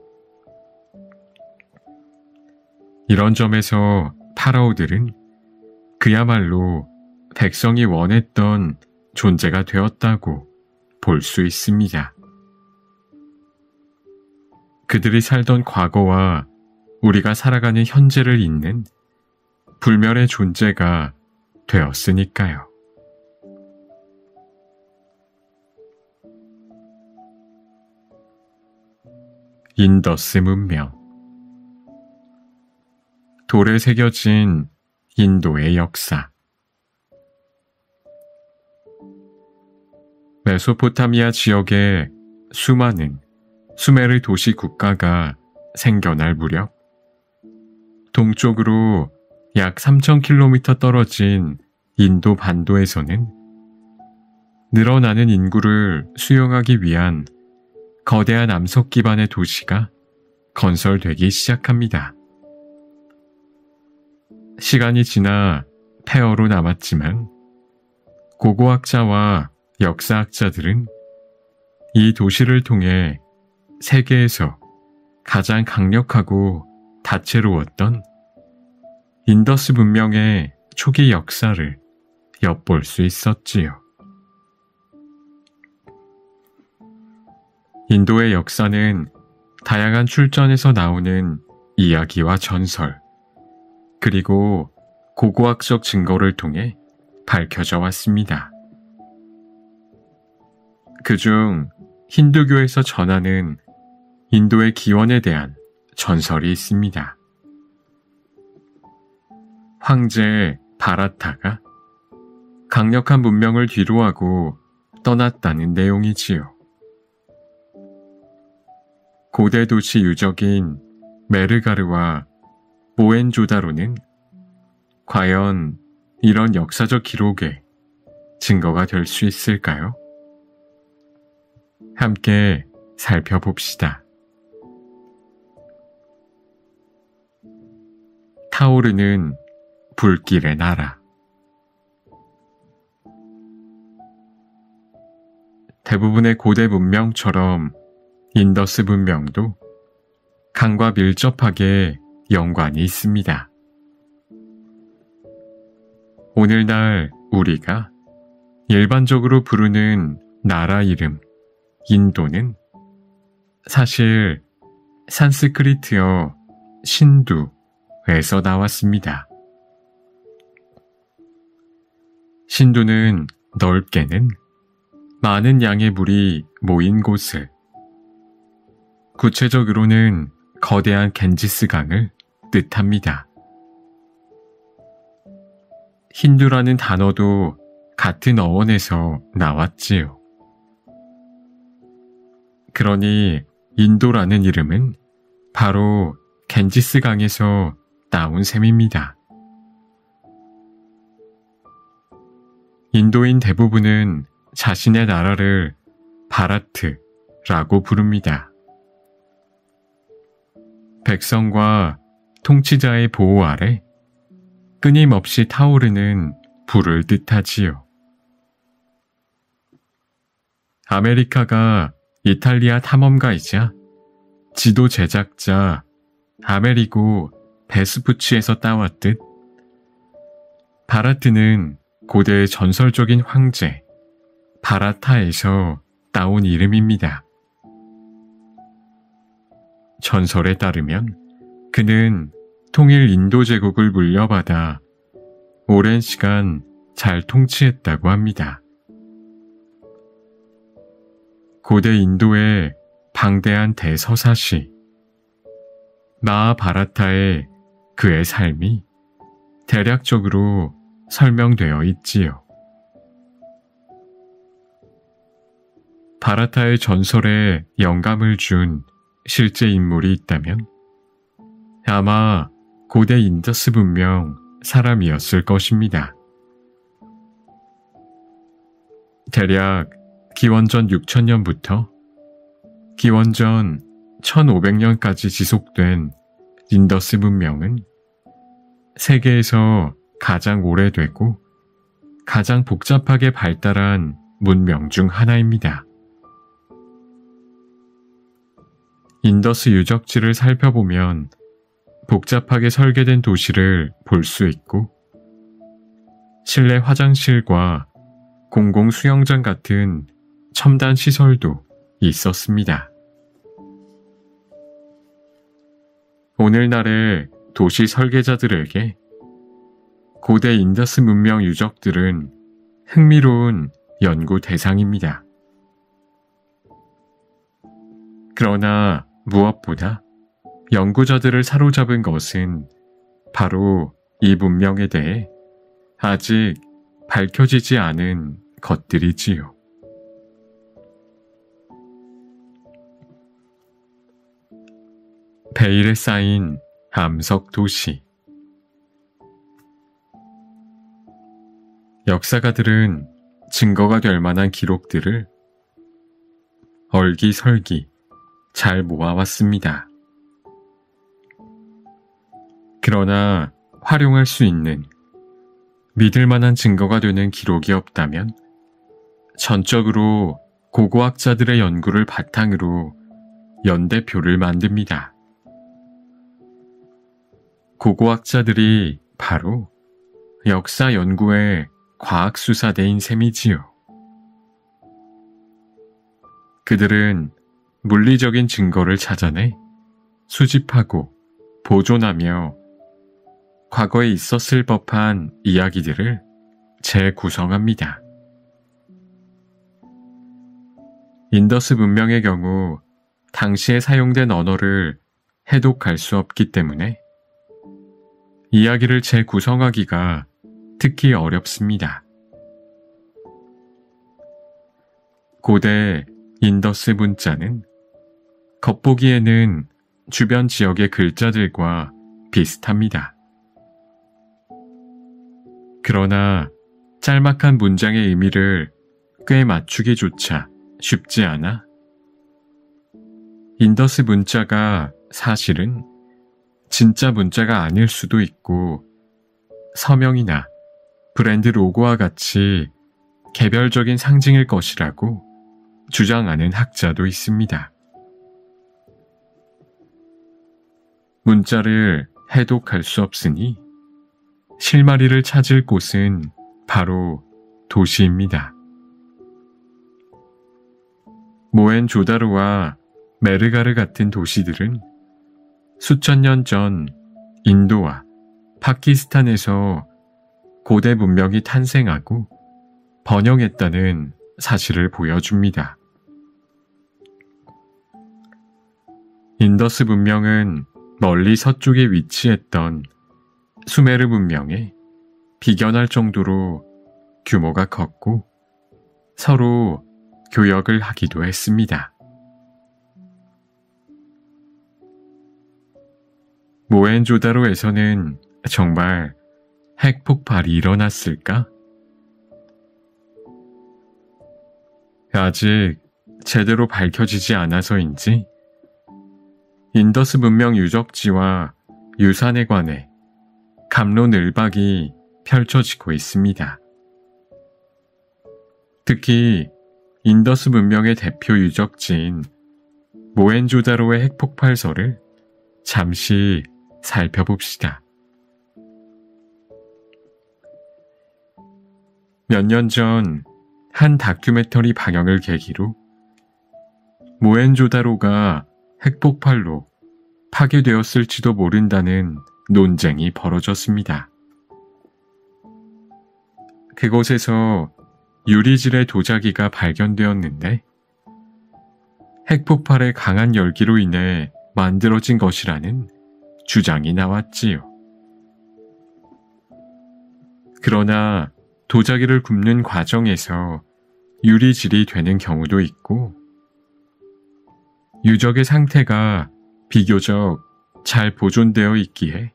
이런 점에서 파라오들은 그야말로 백성이 원했던 존재가 되었다고 볼 수 있습니다. 그들이 살던 과거와 우리가 살아가는 현재를 잇는 불멸의 존재가 되었으니까요. 인더스 문명. 돌에 새겨진 인도의 역사. 메소포타미아 지역에 수많은 수메르 도시 국가가 생겨날 무렵 동쪽으로 약 3,000km 떨어진 인도 반도에서는 늘어나는 인구를 수용하기 위한 거대한 암석 기반의 도시가 건설되기 시작합니다. 시간이 지나 폐허로 남았지만 고고학자와 역사학자들은 이 도시를 통해 세계에서 가장 강력하고 다채로웠던 인더스 문명의 초기 역사를 엿볼 수 있었지요. 인도의 역사는 다양한 출전에서 나오는 이야기와 전설, 그리고 고고학적 증거를 통해 밝혀져 왔습니다. 그중 힌두교에서 전하는 인도의 기원에 대한 전설이 있습니다. 황제 바라타가 강력한 문명을 뒤로하고 떠났다는 내용이지요. 고대 도시 유적인 메르가르와 모헨조다로는 과연 이런 역사적 기록의 증거가 될 수 있을까요? 함께 살펴봅시다. 타오르는 불길의 나라. 대부분의 고대 문명처럼 인더스 문명도 강과 밀접하게 연관이 있습니다. 오늘날 우리가 일반적으로 부르는 나라 이름 인도는 사실 산스크리트어 신두에서 나왔습니다. 신두는 넓게는 많은 양의 물이 모인 곳을, 구체적으로는 거대한 겐지스강을 뜻합니다. 힌두라는 단어도 같은 어원에서 나왔지요. 그러니 인도라는 이름은 바로 겐지스강에서 나온 셈입니다. 인도인 대부분은 자신의 나라를 바라트라고 부릅니다. 백성과 통치자의 보호 아래 끊임없이 타오르는 불을 뜻하지요. 아메리카가 이탈리아 탐험가이자 지도 제작자 아메리고 베스푸치에서 따왔듯 바라트는 고대의 전설적인 황제 바라타에서 따온 이름입니다. 전설에 따르면 그는 통일 인도 제국을 물려받아 오랜 시간 잘 통치했다고 합니다. 고대 인도의 방대한 대서사시 마하바라타에 그의 삶이 대략적으로 설명되어 있지요. 바라타의 전설에 영감을 준 실제 인물이 있다면 아마 고대 인더스 문명 사람이었을 것입니다. 대략 기원전 6000년부터 기원전 1500년까지 지속된 인더스 문명은 세계에서 가장 오래되고 가장 복잡하게 발달한 문명 중 하나입니다. 인더스 유적지를 살펴보면 복잡하게 설계된 도시를 볼 수 있고 실내 화장실과 공공 수영장 같은 첨단 시설도 있었습니다. 오늘날의 도시 설계자들에게 고대 인더스 문명 유적들은 흥미로운 연구 대상입니다. 그러나 무엇보다 연구자들을 사로잡은 것은 바로 이 문명에 대해 아직 밝혀지지 않은 것들이지요. 베일에 쌓인 암석 도시. 역사가들은 증거가 될 만한 기록들을 얼기설기 잘 모아왔습니다. 그러나 활용할 수 있는 믿을 만한 증거가 되는 기록이 없다면 전적으로 고고학자들의 연구를 바탕으로 연대표를 만듭니다. 고고학자들이 바로 역사 연구의 과학수사대인 셈이지요. 그들은 물리적인 증거를 찾아내 수집하고 보존하며 과거에 있었을 법한 이야기들을 재구성합니다. 인더스 문명의 경우 당시에 사용된 언어를 해독할 수 없기 때문에 이야기를 재구성하기가 특히 어렵습니다. 고대 인더스 문자는 겉보기에는 주변 지역의 글자들과 비슷합니다. 그러나 짤막한 문장의 의미를 꽤 맞추기조차 쉽지 않아 인더스 문자가 사실은 진짜 문자가 아닐 수도 있고 서명이나 브랜드 로고와 같이 개별적인 상징일 것이라고 주장하는 학자도 있습니다. 문자를 해독할 수 없으니 실마리를 찾을 곳은 바로 도시입니다. 모헨조다로와 메르가르 같은 도시들은 수천 년 전 인도와 파키스탄에서 고대 문명이 탄생하고 번영했다는 사실을 보여줍니다. 인더스 문명은 멀리 서쪽에 위치했던 수메르 문명에 비견할 정도로 규모가 컸고 서로 교역을 하기도 했습니다. 모헨조다로에서는 정말 핵폭발이 일어났을까? 아직 제대로 밝혀지지 않아서인지 인더스 문명 유적지와 유산에 관해 갑론을박이 펼쳐지고 있습니다. 특히 인더스 문명의 대표 유적지인 모헨조다로의 핵폭발설을 잠시 살펴봅시다. 몇 년 전 한 다큐멘터리 방영을 계기로 모헨조다로가 핵폭발로 파괴되었을지도 모른다는 논쟁이 벌어졌습니다. 그곳에서 유리질의 도자기가 발견되었는데 핵폭발의 강한 열기로 인해 만들어진 것이라는 주장이 나왔지요. 그러나 도자기를 굽는 과정에서 유리질이 되는 경우도 있고 유적의 상태가 비교적 잘 보존되어 있기에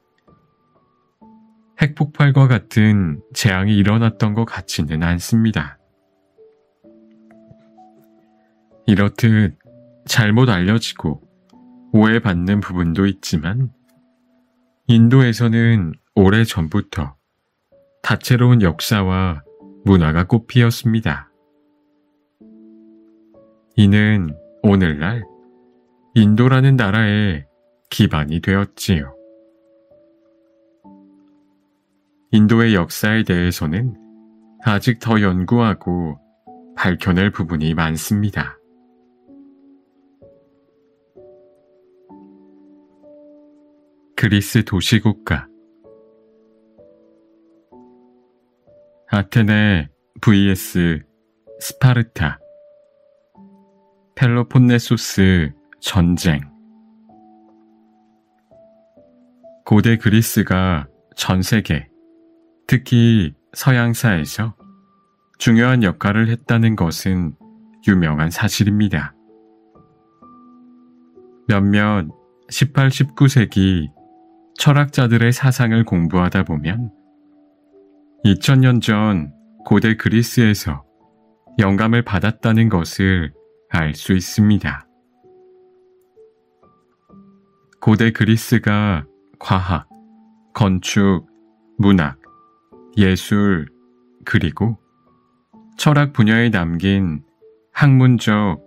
핵폭발과 같은 재앙이 일어났던 것 같지는 않습니다. 이렇듯 잘못 알려지고 오해받는 부분도 있지만 인도에서는 오래전부터 다채로운 역사와 문화가 꽃피었습니다. 이는 오늘날 인도라는 나라의 기반이 되었지요. 인도의 역사에 대해서는 아직 더 연구하고 밝혀낼 부분이 많습니다. 그리스 도시국가 아테네 vs 스파르타 펠로폰네소스 전쟁 고대 그리스가 전 세계, 특히 서양사에서 중요한 역할을 했다는 것은 유명한 사실입니다. 몇몇 18, 19세기 철학자들의 사상을 공부하다 보면 2000년 전 고대 그리스에서 영감을 받았다는 것을 알 수 있습니다. 고대 그리스가 과학, 건축, 문학, 예술, 그리고 철학 분야에 남긴 학문적,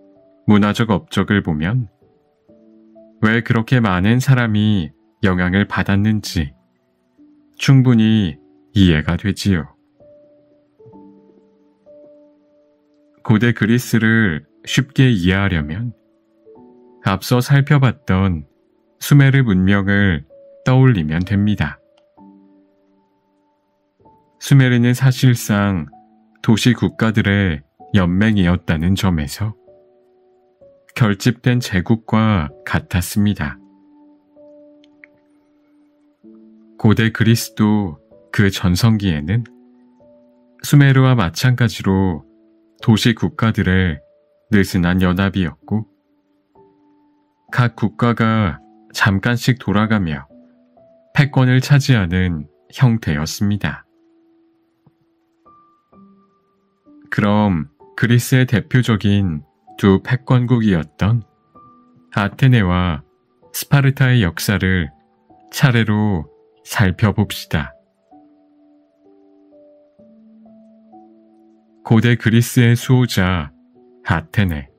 문화적 업적을 보면 왜 그렇게 많은 사람이 영향을 받았는지 충분히 이해가 되지요. 고대 그리스를 쉽게 이해하려면 앞서 살펴봤던 수메르 문명을 떠올리면 됩니다. 수메르는 사실상 도시 국가들의 연맹이었다는 점에서 결집된 제국과 같았습니다. 고대 그리스도 그 전성기에는 수메르와 마찬가지로 도시 국가들의 느슨한 연합이었고 각 국가가 잠깐씩 돌아가며 패권을 차지하는 형태였습니다. 그럼 그리스의 대표적인 두 패권국이었던 아테네와 스파르타의 역사를 차례로 살펴봅시다. 고대 그리스의 수호자 아테네.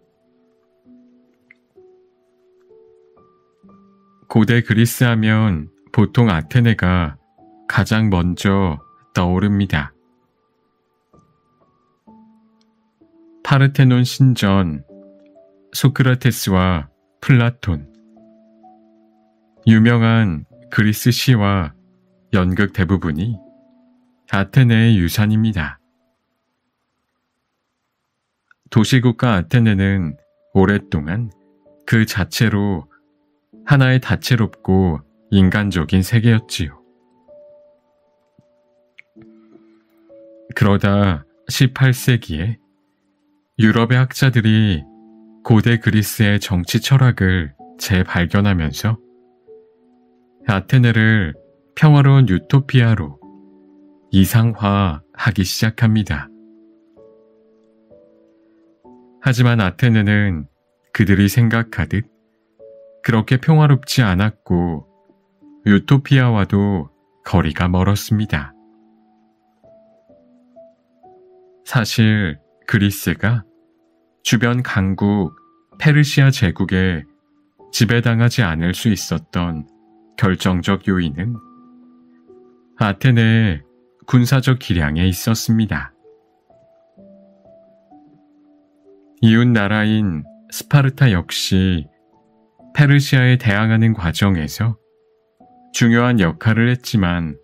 고대 그리스 하면 보통 아테네가 가장 먼저 떠오릅니다. 파르테논 신전, 소크라테스와 플라톤, 유명한 그리스 시와 연극 대부분이 아테네의 유산입니다. 도시국가 아테네는 오랫동안 그 자체로 하나의 다채롭고 인간적인 세계였지요. 그러다 18세기에 유럽의 학자들이 고대 그리스의 정치 철학을 재발견하면서 아테네를 평화로운 유토피아로 이상화하기 시작합니다. 하지만 아테네는 그들이 생각하듯 그렇게 평화롭지 않았고 유토피아와도 거리가 멀었습니다. 사실 그리스가 주변 강국 페르시아 제국에 지배당하지 않을 수 있었던 결정적 요인은 아테네의 군사적 기량에 있었습니다. 이웃 나라인 스파르타 역시 페르시아에 대항하는 과정에서 중요한 역할을 했지만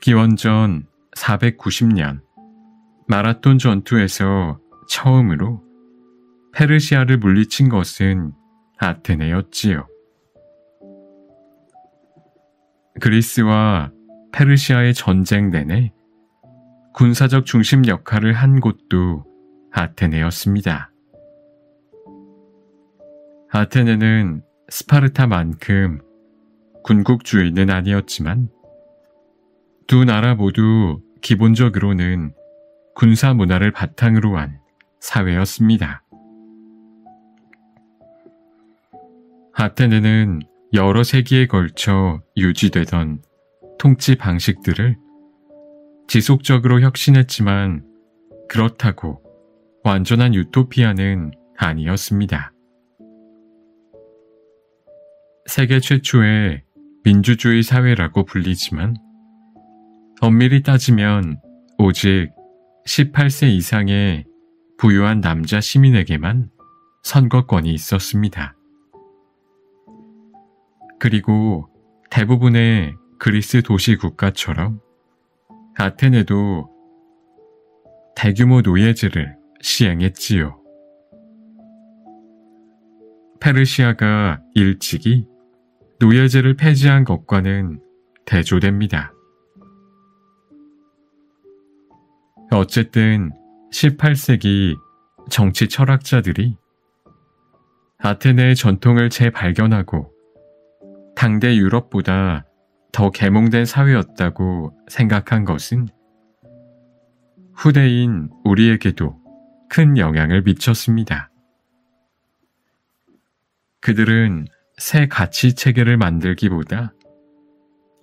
기원전 490년 마라톤 전투에서 처음으로 페르시아를 물리친 것은 아테네였지요. 그리스와 페르시아의 전쟁 내내 군사적 중심 역할을 한 곳도 아테네였습니다. 아테네는 스파르타만큼 군국주의는 아니었지만 두 나라 모두 기본적으로는 군사 문화를 바탕으로 한 사회였습니다. 아테네는 여러 세기에 걸쳐 유지되던 통치 방식들을 지속적으로 혁신했지만 그렇다고 완전한 유토피아는 아니었습니다. 세계 최초의 민주주의 사회라고 불리지만 엄밀히 따지면 오직 18세 이상의 부유한 남자 시민에게만 선거권이 있었습니다. 그리고 대부분의 그리스 도시 국가처럼 아테네도 대규모 노예제를 시행했지요. 페르시아가 일찍이 노예제를 폐지한 것과는 대조됩니다. 어쨌든 18세기 정치 철학자들이 아테네의 전통을 재발견하고 당대 유럽보다 더 계몽된 사회였다고 생각한 것은 후대인 우리에게도 큰 영향을 미쳤습니다. 그들은 새 가치체계를 만들기보다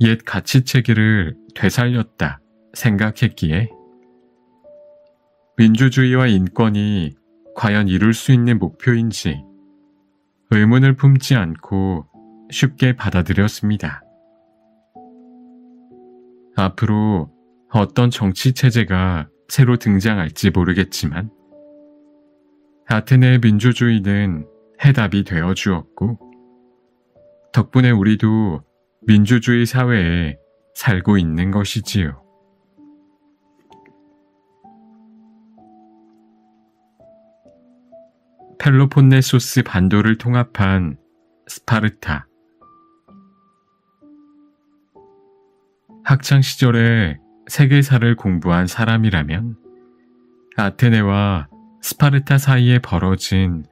옛 가치체계를 되살렸다 생각했기에 민주주의와 인권이 과연 이룰 수 있는 목표인지 의문을 품지 않고 쉽게 받아들였습니다. 앞으로 어떤 정치체제가 새로 등장할지 모르겠지만 아테네의 민주주의는 해답이 되어 주었고 덕분에 우리도 민주주의 사회에 살고 있는 것이지요. 펠로폰네소스 반도를 통합한 스파르타. 학창시절에 세계사를 공부한 사람이라면 아테네와 스파르타 사이에 벌어진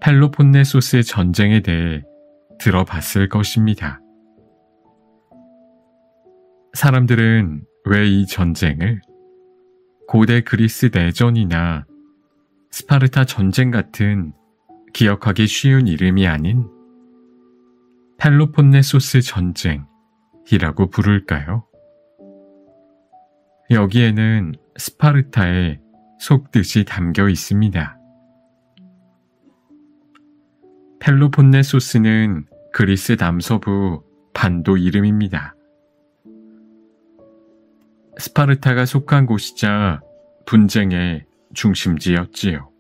펠로폰네소스의 전쟁에 대해 들어봤을 것입니다. 사람들은 왜 이 전쟁을 고대 그리스 내전이나 스파르타 전쟁 같은 기억하기 쉬운 이름이 아닌 펠로폰네소스 전쟁이라고 부를까요? 여기에는 스파르타의 속뜻이 담겨 있습니다. 펠로폰네소스는 그리스 남서부 반도 이름입니다. 스파르타가 속한 곳이자 분쟁의 중심지였지요.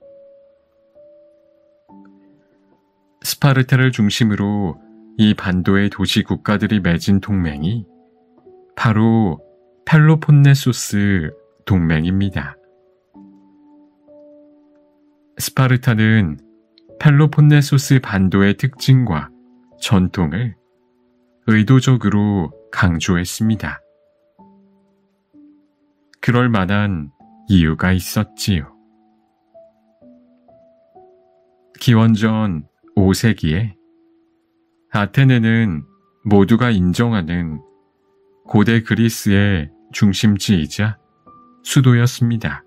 스파르타를 중심으로 이 반도의 도시 국가들이 맺은 동맹이 바로 펠로폰네소스 동맹입니다. 스파르타는 펠로폰네소스 반도의 특징과 전통을 의도적으로 강조했습니다. 그럴 만한 이유가 있었지요. 기원전 5세기에 아테네는 모두가 인정하는 고대 그리스의 중심지이자 수도였습니다.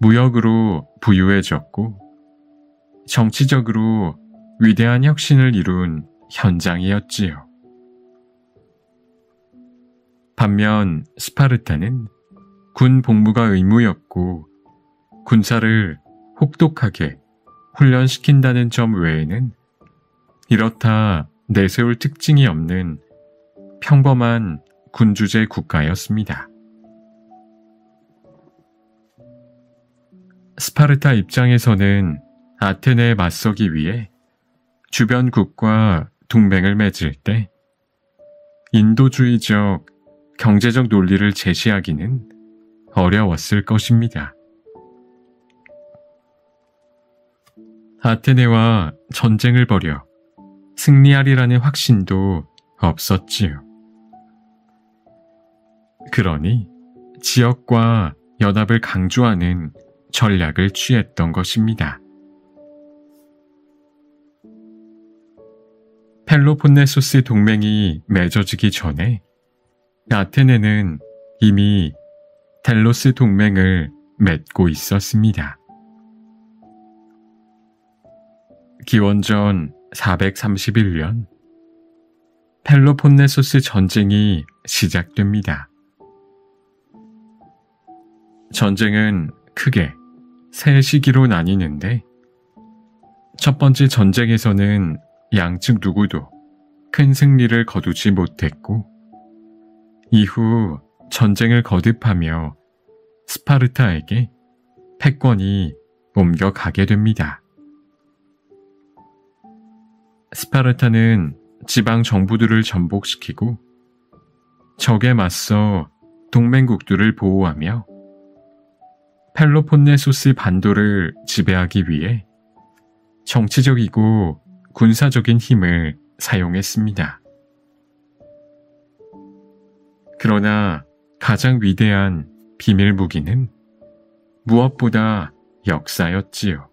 무역으로 부유해졌고 정치적으로 위대한 혁신을 이룬 현장이었지요. 반면 스파르타는 군 복무가 의무였고 군사를 혹독하게 훈련시킨다는 점 외에는 이렇다 내세울 특징이 없는 평범한 군주제 국가였습니다. 스파르타 입장에서는 아테네에 맞서기 위해 주변국과 동맹을 맺을 때 인도주의적 경제적 논리를 제시하기는 어려웠을 것입니다. 아테네와 전쟁을 벌여 승리하리라는 확신도 없었지요. 그러니 지역과 연합을 강조하는 전략을 취했던 것입니다. 펠로폰네소스 동맹이 맺어지기 전에 아테네는 이미 델로스 동맹을 맺고 있었습니다. 기원전 431년 펠로폰네소스 전쟁이 시작됩니다. 전쟁은 크게 세 시기로 나뉘는데 첫 번째 전쟁에서는 양측 누구도 큰 승리를 거두지 못했고 이후 전쟁을 거듭하며 스파르타에게 패권이 옮겨가게 됩니다. 스파르타는 지방 정부들을 전복시키고 적에 맞서 동맹국들을 보호하며 펠로폰네소스 반도를 지배하기 위해 정치적이고 군사적인 힘을 사용했습니다. 그러나 가장 위대한 비밀 무기는 무엇보다 역사였지요.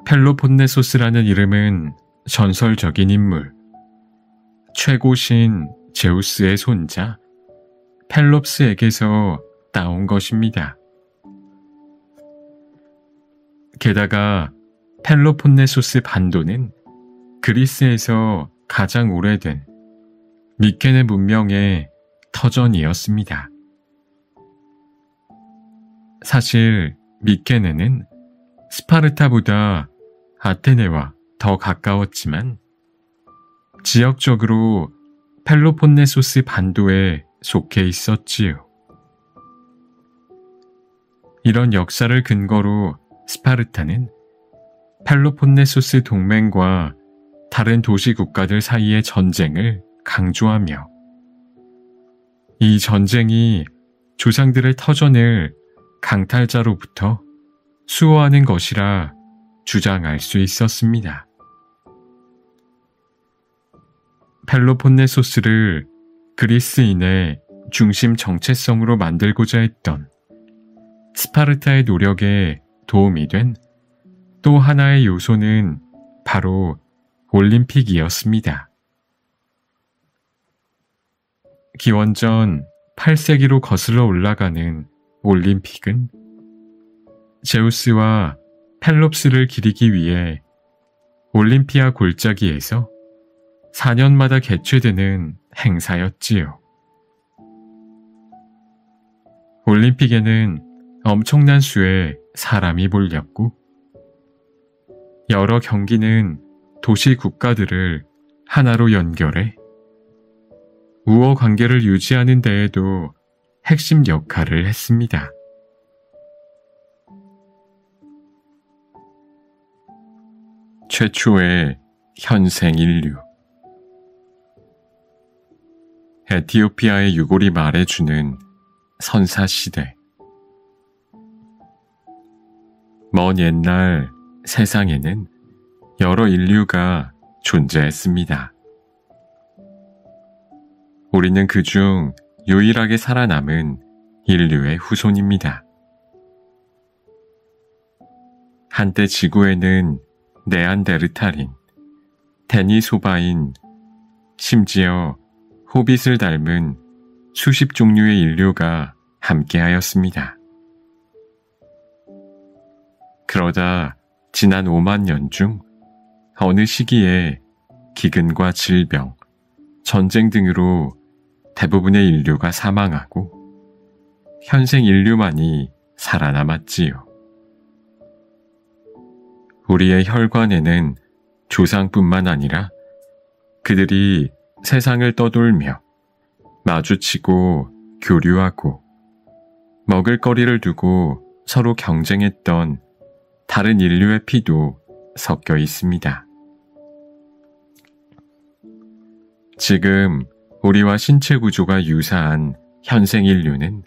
펠로폰네소스라는 이름은 전설적인 인물, 최고신 제우스의 손자 펠롭스에게서 따온 것입니다. 게다가 펠로폰네소스 반도는 그리스에서 가장 오래된 미케네 문명의 터전이었습니다. 사실 미케네는 스파르타보다 아테네와 더 가까웠지만 지역적으로 펠로폰네소스 반도에 속해 있었지요. 이런 역사를 근거로 스파르타는 펠로폰네소스 동맹과 다른 도시 국가들 사이의 전쟁을 강조하며 이 전쟁이 조상들의 터전을 강탈자로부터 수호하는 것이라 주장할 수 있었습니다. 펠로폰네소스를 그리스인의 중심 정체성으로 만들고자 했던 스파르타의 노력에 도움이 된 또 하나의 요소는 바로 올림픽이었습니다. 기원전 8세기로 거슬러 올라가는 올림픽은 제우스와 펠롭스를 기리기 위해 올림피아 골짜기에서 4년마다 개최되는 행사였지요. 올림픽에는 엄청난 수의 사람이 몰렸고 여러 경기는 도시 국가들을 하나로 연결해 우호 관계를 유지하는 데에도 핵심 역할을 했습니다. 최초의 현생 인류. 에티오피아의 유골이 말해주는 선사시대. 먼 옛날 세상에는 여러 인류가 존재했습니다. 우리는 그중 유일하게 살아남은 인류의 후손입니다. 한때 지구에는 네안데르탈인, 데니소바인, 심지어 호빗을 닮은 수십 종류의 인류가 함께하였습니다. 그러다 지난 5만 년 중 어느 시기에 기근과 질병, 전쟁 등으로 대부분의 인류가 사망하고 현생 인류만이 살아남았지요. 우리의 혈관에는 조상뿐만 아니라 그들이 세상을 떠돌며 마주치고 교류하고 먹을거리를 두고 서로 경쟁했던 다른 인류의 피도 섞여 있습니다. 지금 우리와 신체 구조가 유사한 현생 인류는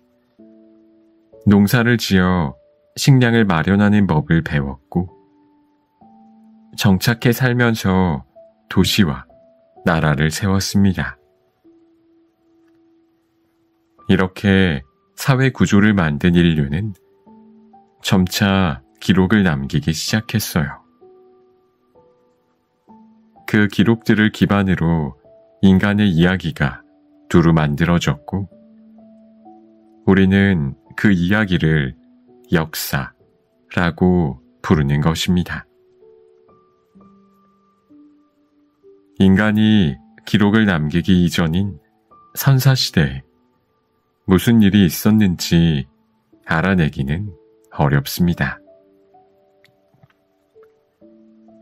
농사를 지어 식량을 마련하는 법을 배웠고 정착해 살면서 도시와 나라를 세웠습니다. 이렇게 사회 구조를 만든 인류는 점차 기록을 남기기 시작했어요. 그 기록들을 기반으로 인간의 이야기가 두루 만들어졌고 우리는 그 이야기를 역사라고 부르는 것입니다. 인간이 기록을 남기기 이전인 선사시대에 무슨 일이 있었는지 알아내기는 어렵습니다.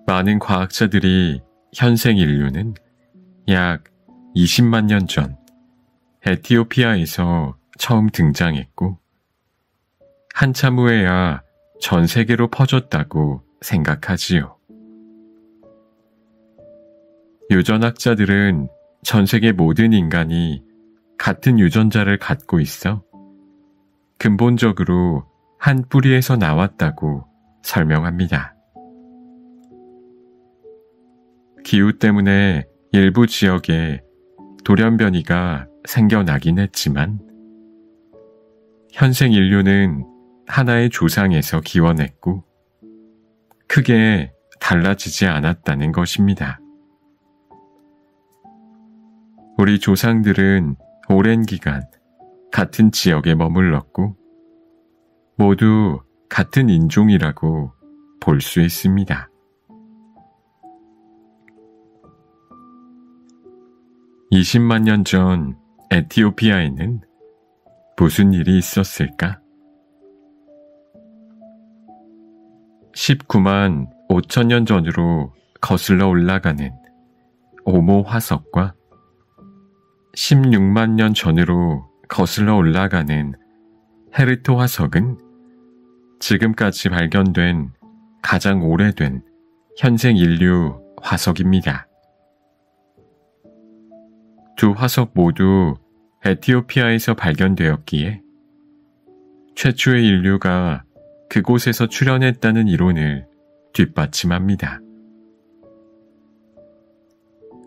많은 과학자들이 현생 인류는 약 20만 년 전 에티오피아에서 처음 등장했고 한참 후에야 전 세계로 퍼졌다고 생각하지요. 유전학자들은 전 세계 모든 인간이 같은 유전자를 갖고 있어 근본적으로 한 뿌리에서 나왔다고 설명합니다. 기후 때문에 일부 지역에 돌연변이가 생겨나긴 했지만 현생 인류는 하나의 조상에서 기원했고 크게 달라지지 않았다는 것입니다. 우리 조상들은 오랜 기간 같은 지역에 머물렀고 모두 같은 인종이라고 볼 수 있습니다. 20만 년 전 에티오피아에는 무슨 일이 있었을까? 19만 5천 년 전으로 거슬러 올라가는 오모 화석과 16만 년 전으로 거슬러 올라가는 헤르토 화석은 지금까지 발견된 가장 오래된 현생 인류 화석입니다. 두 화석 모두 에티오피아에서 발견되었기에 최초의 인류가 그곳에서 출현했다는 이론을 뒷받침합니다.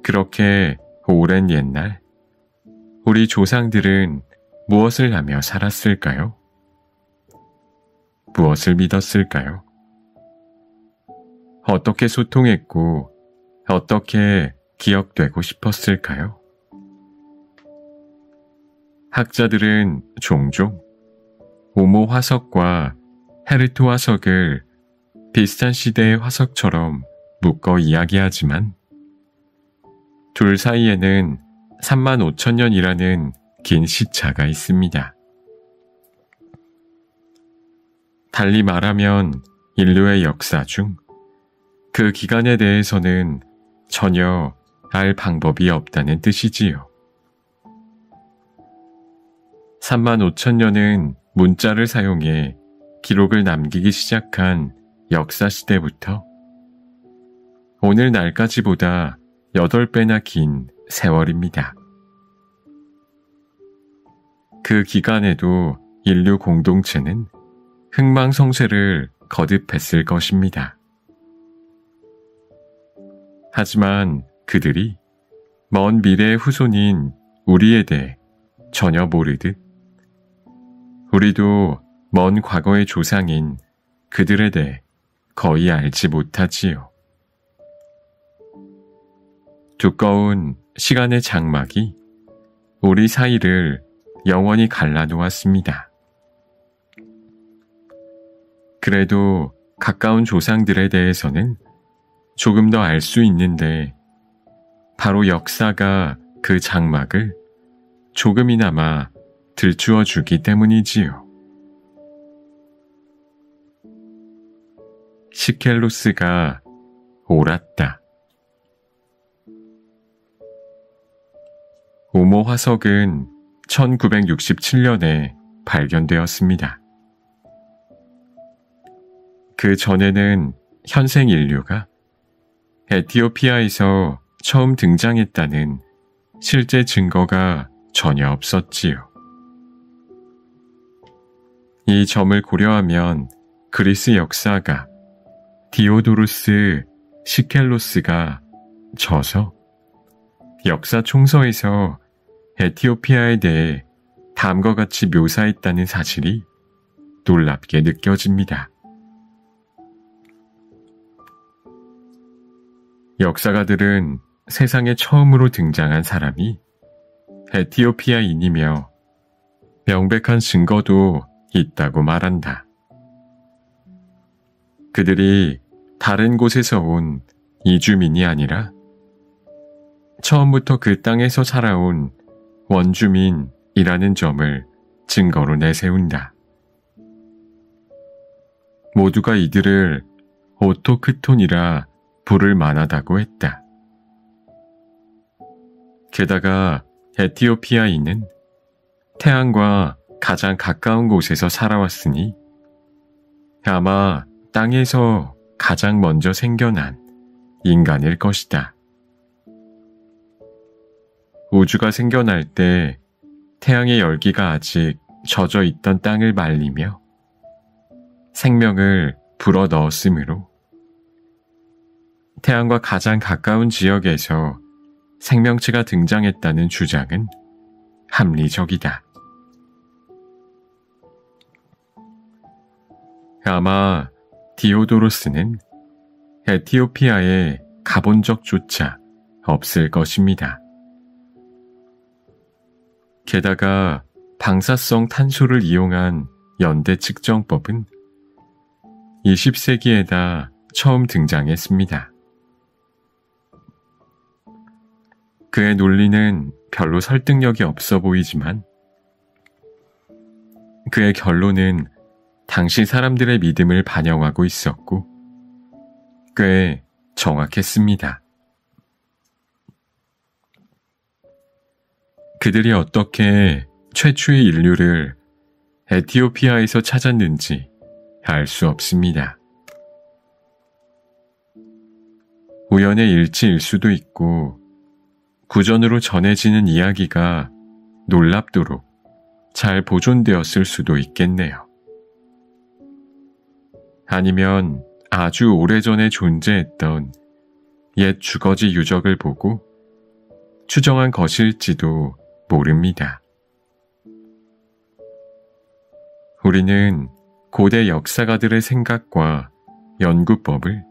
그렇게 오랜 옛날 우리 조상들은 무엇을 하며 살았을까요? 무엇을 믿었을까요? 어떻게 소통했고 어떻게 기억되고 싶었을까요? 학자들은 종종 오모 화석과 헤르토 화석을 비슷한 시대의 화석처럼 묶어 이야기하지만 둘 사이에는 3만 5천 년이라는 긴 시차가 있습니다. 달리 말하면 인류의 역사 중 그 기간에 대해서는 전혀 알 방법이 없다는 뜻이지요. 3만 5천 년은 문자를 사용해 기록을 남기기 시작한 역사시대부터 오늘날까지보다 8배나 긴 세월입니다. 그 기간에도 인류 공동체는 흥망성쇠를 거듭했을 것입니다. 하지만 그들이 먼 미래의 후손인 우리에 대해 전혀 모르듯 우리도 먼 과거의 조상인 그들에 대해 거의 알지 못하지요. 두꺼운 시간의 장막이 우리 사이를 영원히 갈라놓았습니다. 그래도 가까운 조상들에 대해서는 조금 더 알 수 있는데 바로 역사가 그 장막을 조금이나마 들추어 주기 때문이지요. 시켈로스가 옳았다. 오모 화석은 1967년에 발견되었습니다. 그 전에는 현생 인류가 에티오피아에서 처음 등장했다는 실제 증거가 전혀 없었지요. 이 점을 고려하면 그리스 역사가 디오도루스 시켈로스가 저서 역사 총서에서 에티오피아에 대해 다음과 같이 묘사했다는 사실이 놀랍게 느껴집니다. 역사가들은 세상에 처음으로 등장한 사람이 에티오피아인이며 명백한 증거도 있다고 말한다. 그들이 다른 곳에서 온 이주민이 아니라 처음부터 그 땅에서 살아온 원주민이라는 점을 증거로 내세운다. 모두가 이들을 오토크톤이라 부를 만하다고 했다. 게다가 에티오피아인은 태양과 가장 가까운 곳에서 살아왔으니 아마 땅에서 가장 먼저 생겨난 인간일 것이다. 우주가 생겨날 때 태양의 열기가 아직 젖어 있던 땅을 말리며 생명을 불어 넣었으므로 태양과 가장 가까운 지역에서 생명체가 등장했다는 주장은 합리적이다. 아마 디오도로스는 에티오피아에 가본 적조차 없을 것입니다. 게다가 방사성 탄소를 이용한 연대 측정법은 20세기에다 처음 등장했습니다. 그의 논리는 별로 설득력이 없어 보이지만 그의 결론은 당시 사람들의 믿음을 반영하고 있었고 꽤 정확했습니다. 그들이 어떻게 최초의 인류를 에티오피아에서 찾았는지 알 수 없습니다. 우연의 일치일 수도 있고 구전으로 전해지는 이야기가 놀랍도록 잘 보존되었을 수도 있겠네요. 아니면 아주 오래전에 존재했던 옛 주거지 유적을 보고 추정한 것일지도 모릅니다. 우리는 고대 역사가들의 생각과 연구법을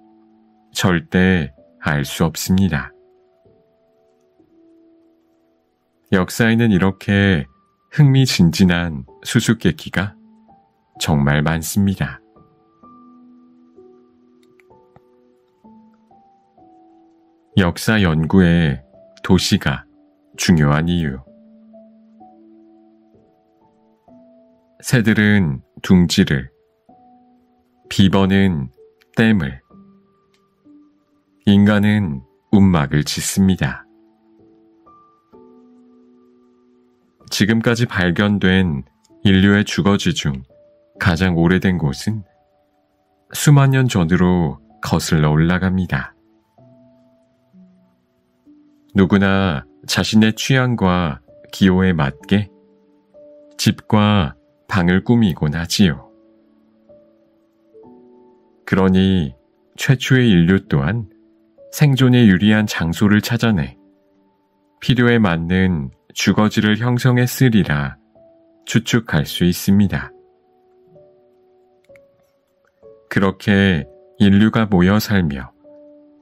절대 알 수 없습니다. 역사에는 이렇게 흥미진진한 수수께끼가 정말 많습니다. 역사 연구에 도시가 중요한 이유. 새들은 둥지를, 비버는 댐을, 인간은 움막을 짓습니다. 지금까지 발견된 인류의 주거지 중 가장 오래된 곳은 수만 년 전으로 거슬러 올라갑니다. 누구나 자신의 취향과 기호에 맞게 집과 방을 꾸미곤 하지요. 그러니 최초의 인류 또한 생존에 유리한 장소를 찾아내 필요에 맞는 주거지를 형성했으리라 추측할 수 있습니다. 그렇게 인류가 모여 살며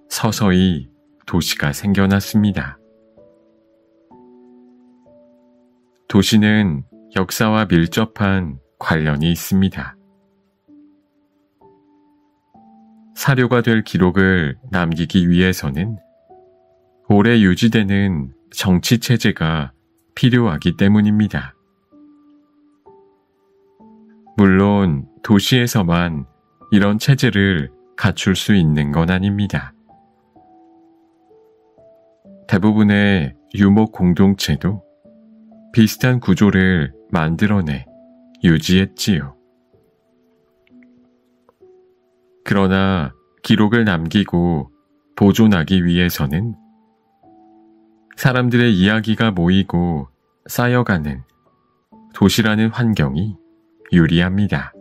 서서히 도시가 생겨났습니다. 도시는 역사와 밀접한 관련이 있습니다. 사료가 될 기록을 남기기 위해서는 오래 유지되는 정치체제가 필요하기 때문입니다. 물론 도시에서만 이런 체제를 갖출 수 있는 건 아닙니다. 대부분의 유목 공동체도 비슷한 구조를 만들어내 유지했지요. 그러나 기록을 남기고 보존하기 위해서는 사람들의 이야기가 모이고 쌓여가는 도시라는 환경이 유리합니다.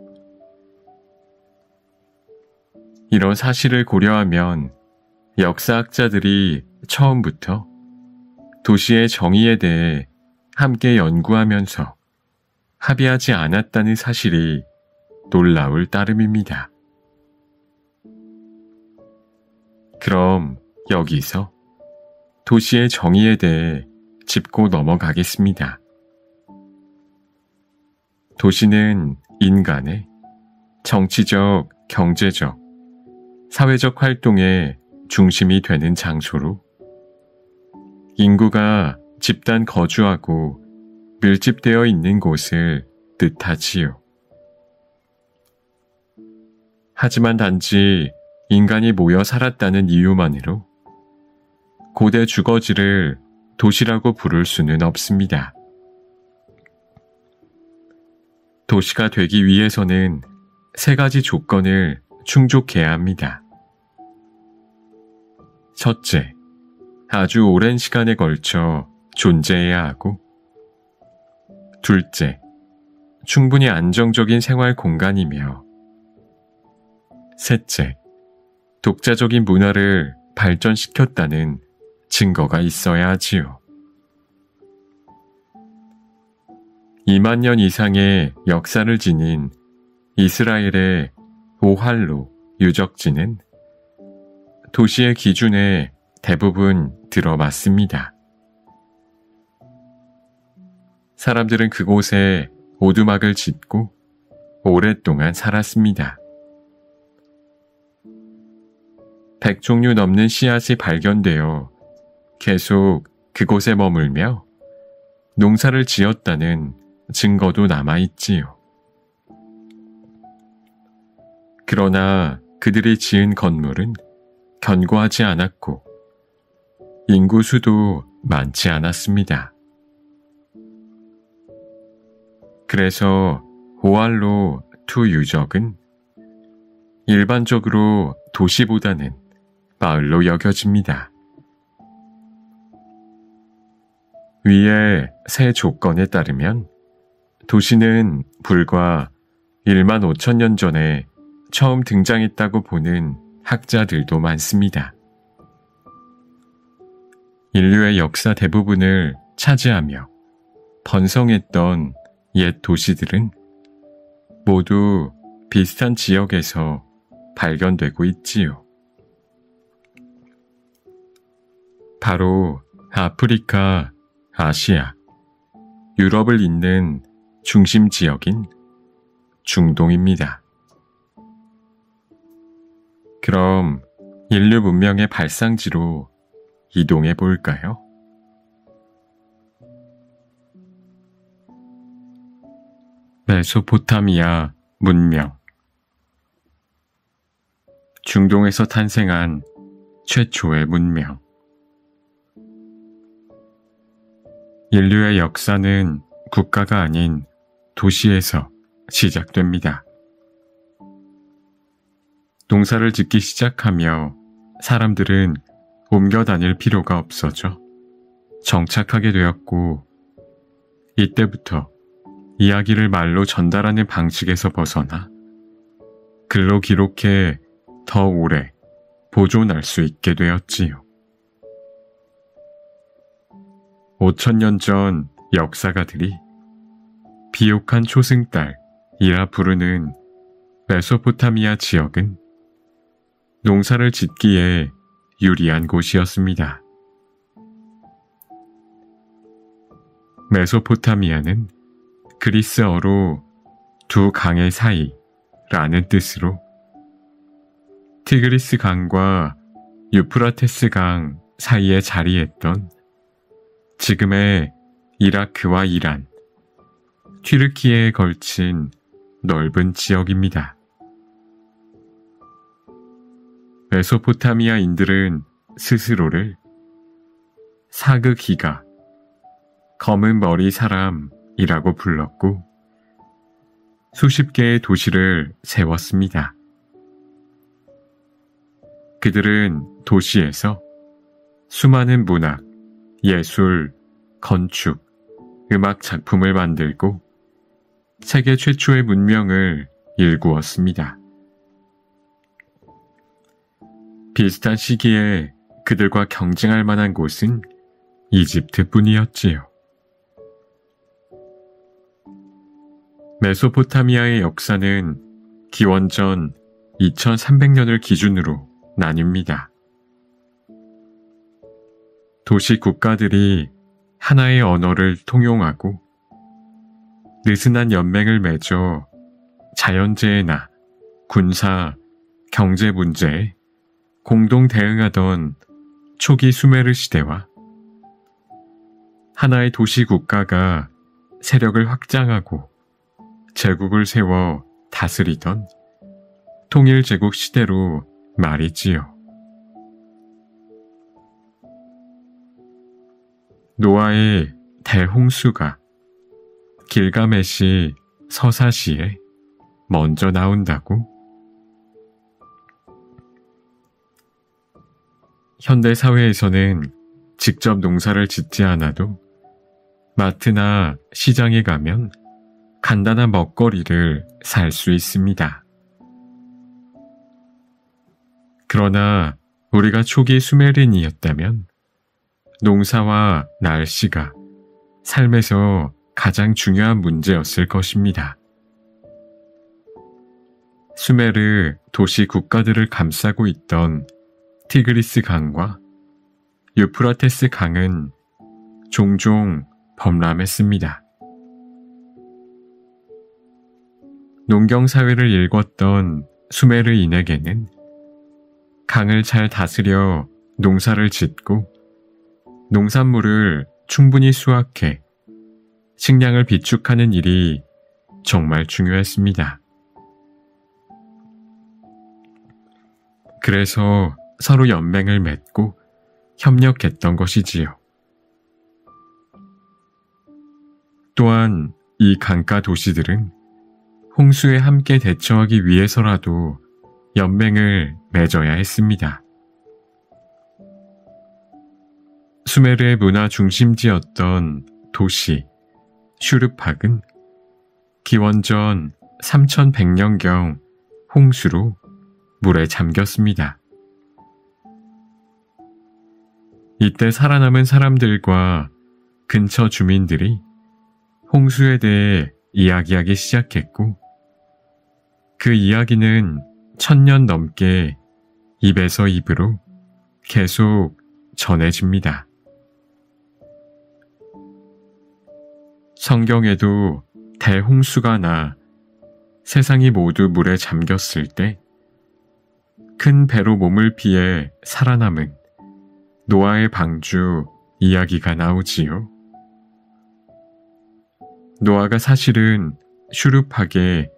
이런 사실을 고려하면 역사학자들이 처음부터 도시의 정의에 대해 함께 연구하면서 합의하지 않았다는 사실이 놀라울 따름입니다. 그럼 여기서 도시의 정의에 대해 짚고 넘어가겠습니다. 도시는 인간의 정치적, 경제적, 사회적 활동의 중심이 되는 장소로 인구가 집단 거주하고 밀집되어 있는 곳을 뜻하지요. 하지만 단지 인간이 모여 살았다는 이유만으로 고대 주거지를 도시라고 부를 수는 없습니다. 도시가 되기 위해서는 세 가지 조건을 충족해야 합니다. 첫째, 아주 오랜 시간에 걸쳐 존재해야 하고, 둘째, 충분히 안정적인 생활 공간이며, 셋째, 독자적인 문화를 발전시켰다는 증거가 있어야 하지요. 2만 년 이상의 역사를 지닌 이스라엘의 오할로 유적지는 도시의 기준에 대부분 들어맞습니다. 사람들은 그곳에 오두막을 짓고 오랫동안 살았습니다. 100종류 넘는 씨앗이 발견되어 계속 그곳에 머물며 농사를 지었다는 증거도 남아있지요. 그러나 그들이 지은 건물은 견고하지 않았고 인구 수도 많지 않았습니다. 그래서 오할로 투 유적은 일반적으로 도시보다는 마을로 여겨집니다. 위의 세 조건에 따르면 도시는 불과 1만 5천 년 전에 처음 등장했다고 보는 학자들도 많습니다. 인류의 역사 대부분을 차지하며 번성했던 옛 도시들은 모두 비슷한 지역에서 발견되고 있지요. 바로 아프리카, 아시아, 유럽을 잇는 중심 지역인 중동입니다. 그럼 인류 문명의 발상지로 이동해 볼까요? 메소포타미아 문명. 중동에서 탄생한 최초의 문명. 인류의 역사는 국가가 아닌 도시에서 시작됩니다. 농사를 짓기 시작하며 사람들은 옮겨 다닐 필요가 없어져 정착하게 되었고, 이때부터 이야기를 말로 전달하는 방식에서 벗어나 글로 기록해 더 오래 보존할 수 있게 되었지요. 5,000년 전 역사가들이 비옥한 초승달이라 부르는 메소포타미아 지역은 농사를 짓기에 유리한 곳이었습니다. 메소포타미아는 그리스어로 두 강의 사이라는 뜻으로 티그리스 강과 유프라테스 강 사이에 자리했던 지금의 이라크와 이란, 튀르키예에 걸친 넓은 지역입니다. 메소포타미아인들은 스스로를 사그기가, 검은 머리 사람이라고 불렀고 수십 개의 도시를 세웠습니다. 그들은 도시에서 수많은 문학, 예술, 건축, 음악 작품을 만들고 세계 최초의 문명을 일구었습니다. 비슷한 시기에 그들과 경쟁할 만한 곳은 이집트뿐이었지요. 메소포타미아의 역사는 기원전 2300년을 기준으로 나뉩니다. 도시 국가들이 하나의 언어를 통용하고 느슨한 연맹을 맺어 자연재해나 군사, 경제 문제에 공동 대응하던 초기 수메르 시대와 하나의 도시 국가가 세력을 확장하고 제국을 세워 다스리던 통일제국 시대로 말이지요. 노아의 대홍수가 길가메시 서사시에 먼저 나온다고? 현대 사회에서는 직접 농사를 짓지 않아도 마트나 시장에 가면 간단한 먹거리를 살 수 있습니다. 그러나 우리가 초기 수메르인이었다면 농사와 날씨가 삶에서 가장 중요한 문제였을 것입니다. 수메르 도시 국가들을 감싸고 있던 티그리스 강과 유프라테스 강은 종종 범람했습니다. 농경사회를 일궜던 수메르인에게는 강을 잘 다스려 농사를 짓고 농산물을 충분히 수확해 식량을 비축하는 일이 정말 중요했습니다. 그래서 서로 연맹을 맺고 협력했던 것이지요. 또한 이 강가 도시들은 홍수에 함께 대처하기 위해서라도 연맹을 맺어야 했습니다. 수메르의 문화 중심지였던 도시 슈르팍은 기원전 3100년경 홍수로 물에 잠겼습니다. 이때 살아남은 사람들과 근처 주민들이 홍수에 대해 이야기하기 시작했고 그 이야기는 1000년 넘게 입에서 입으로 계속 전해집니다. 성경에도 대홍수가 나 세상이 모두 물에 잠겼을 때 큰 배로 몸을 피해 살아남은 노아의 방주 이야기가 나오지요. 노아가 사실은 슈르팍의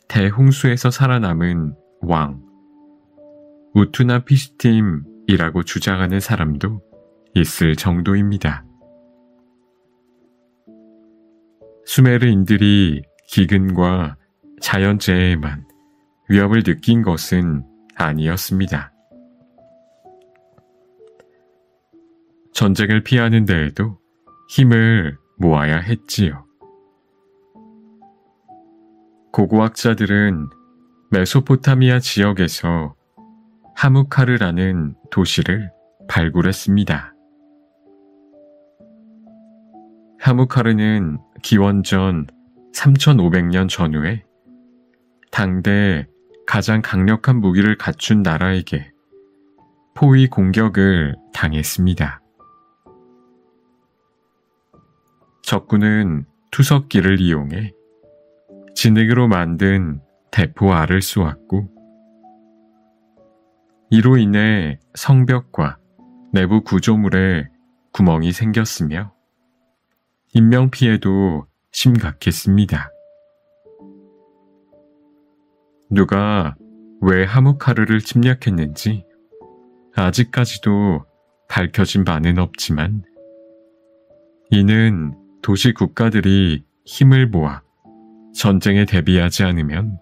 대홍수에서 살아남은 왕 우투나피스팀이라고 주장하는 사람도 있을 정도입니다. 수메르인들이 기근과 자연재해에만 위협을 느낀 것은 아니었습니다. 전쟁을 피하는 데에도 힘을 모아야 했지요. 고고학자들은 메소포타미아 지역에서 하무카르라는 도시를 발굴했습니다. 하무카르는 기원전 3500년 전후에 당대 가장 강력한 무기를 갖춘 나라에게 포위 공격을 당했습니다. 적군은 투석기를 이용해 진흙으로 만든 대포 알을 쏘았고 이로 인해 성벽과 내부 구조물에 구멍이 생겼으며 인명피해도 심각했습니다. 누가 왜 하무카르를 침략했는지 아직까지도 밝혀진 바는 없지만 이는 도시 국가들이 힘을 모아 전쟁에 대비하지 않으면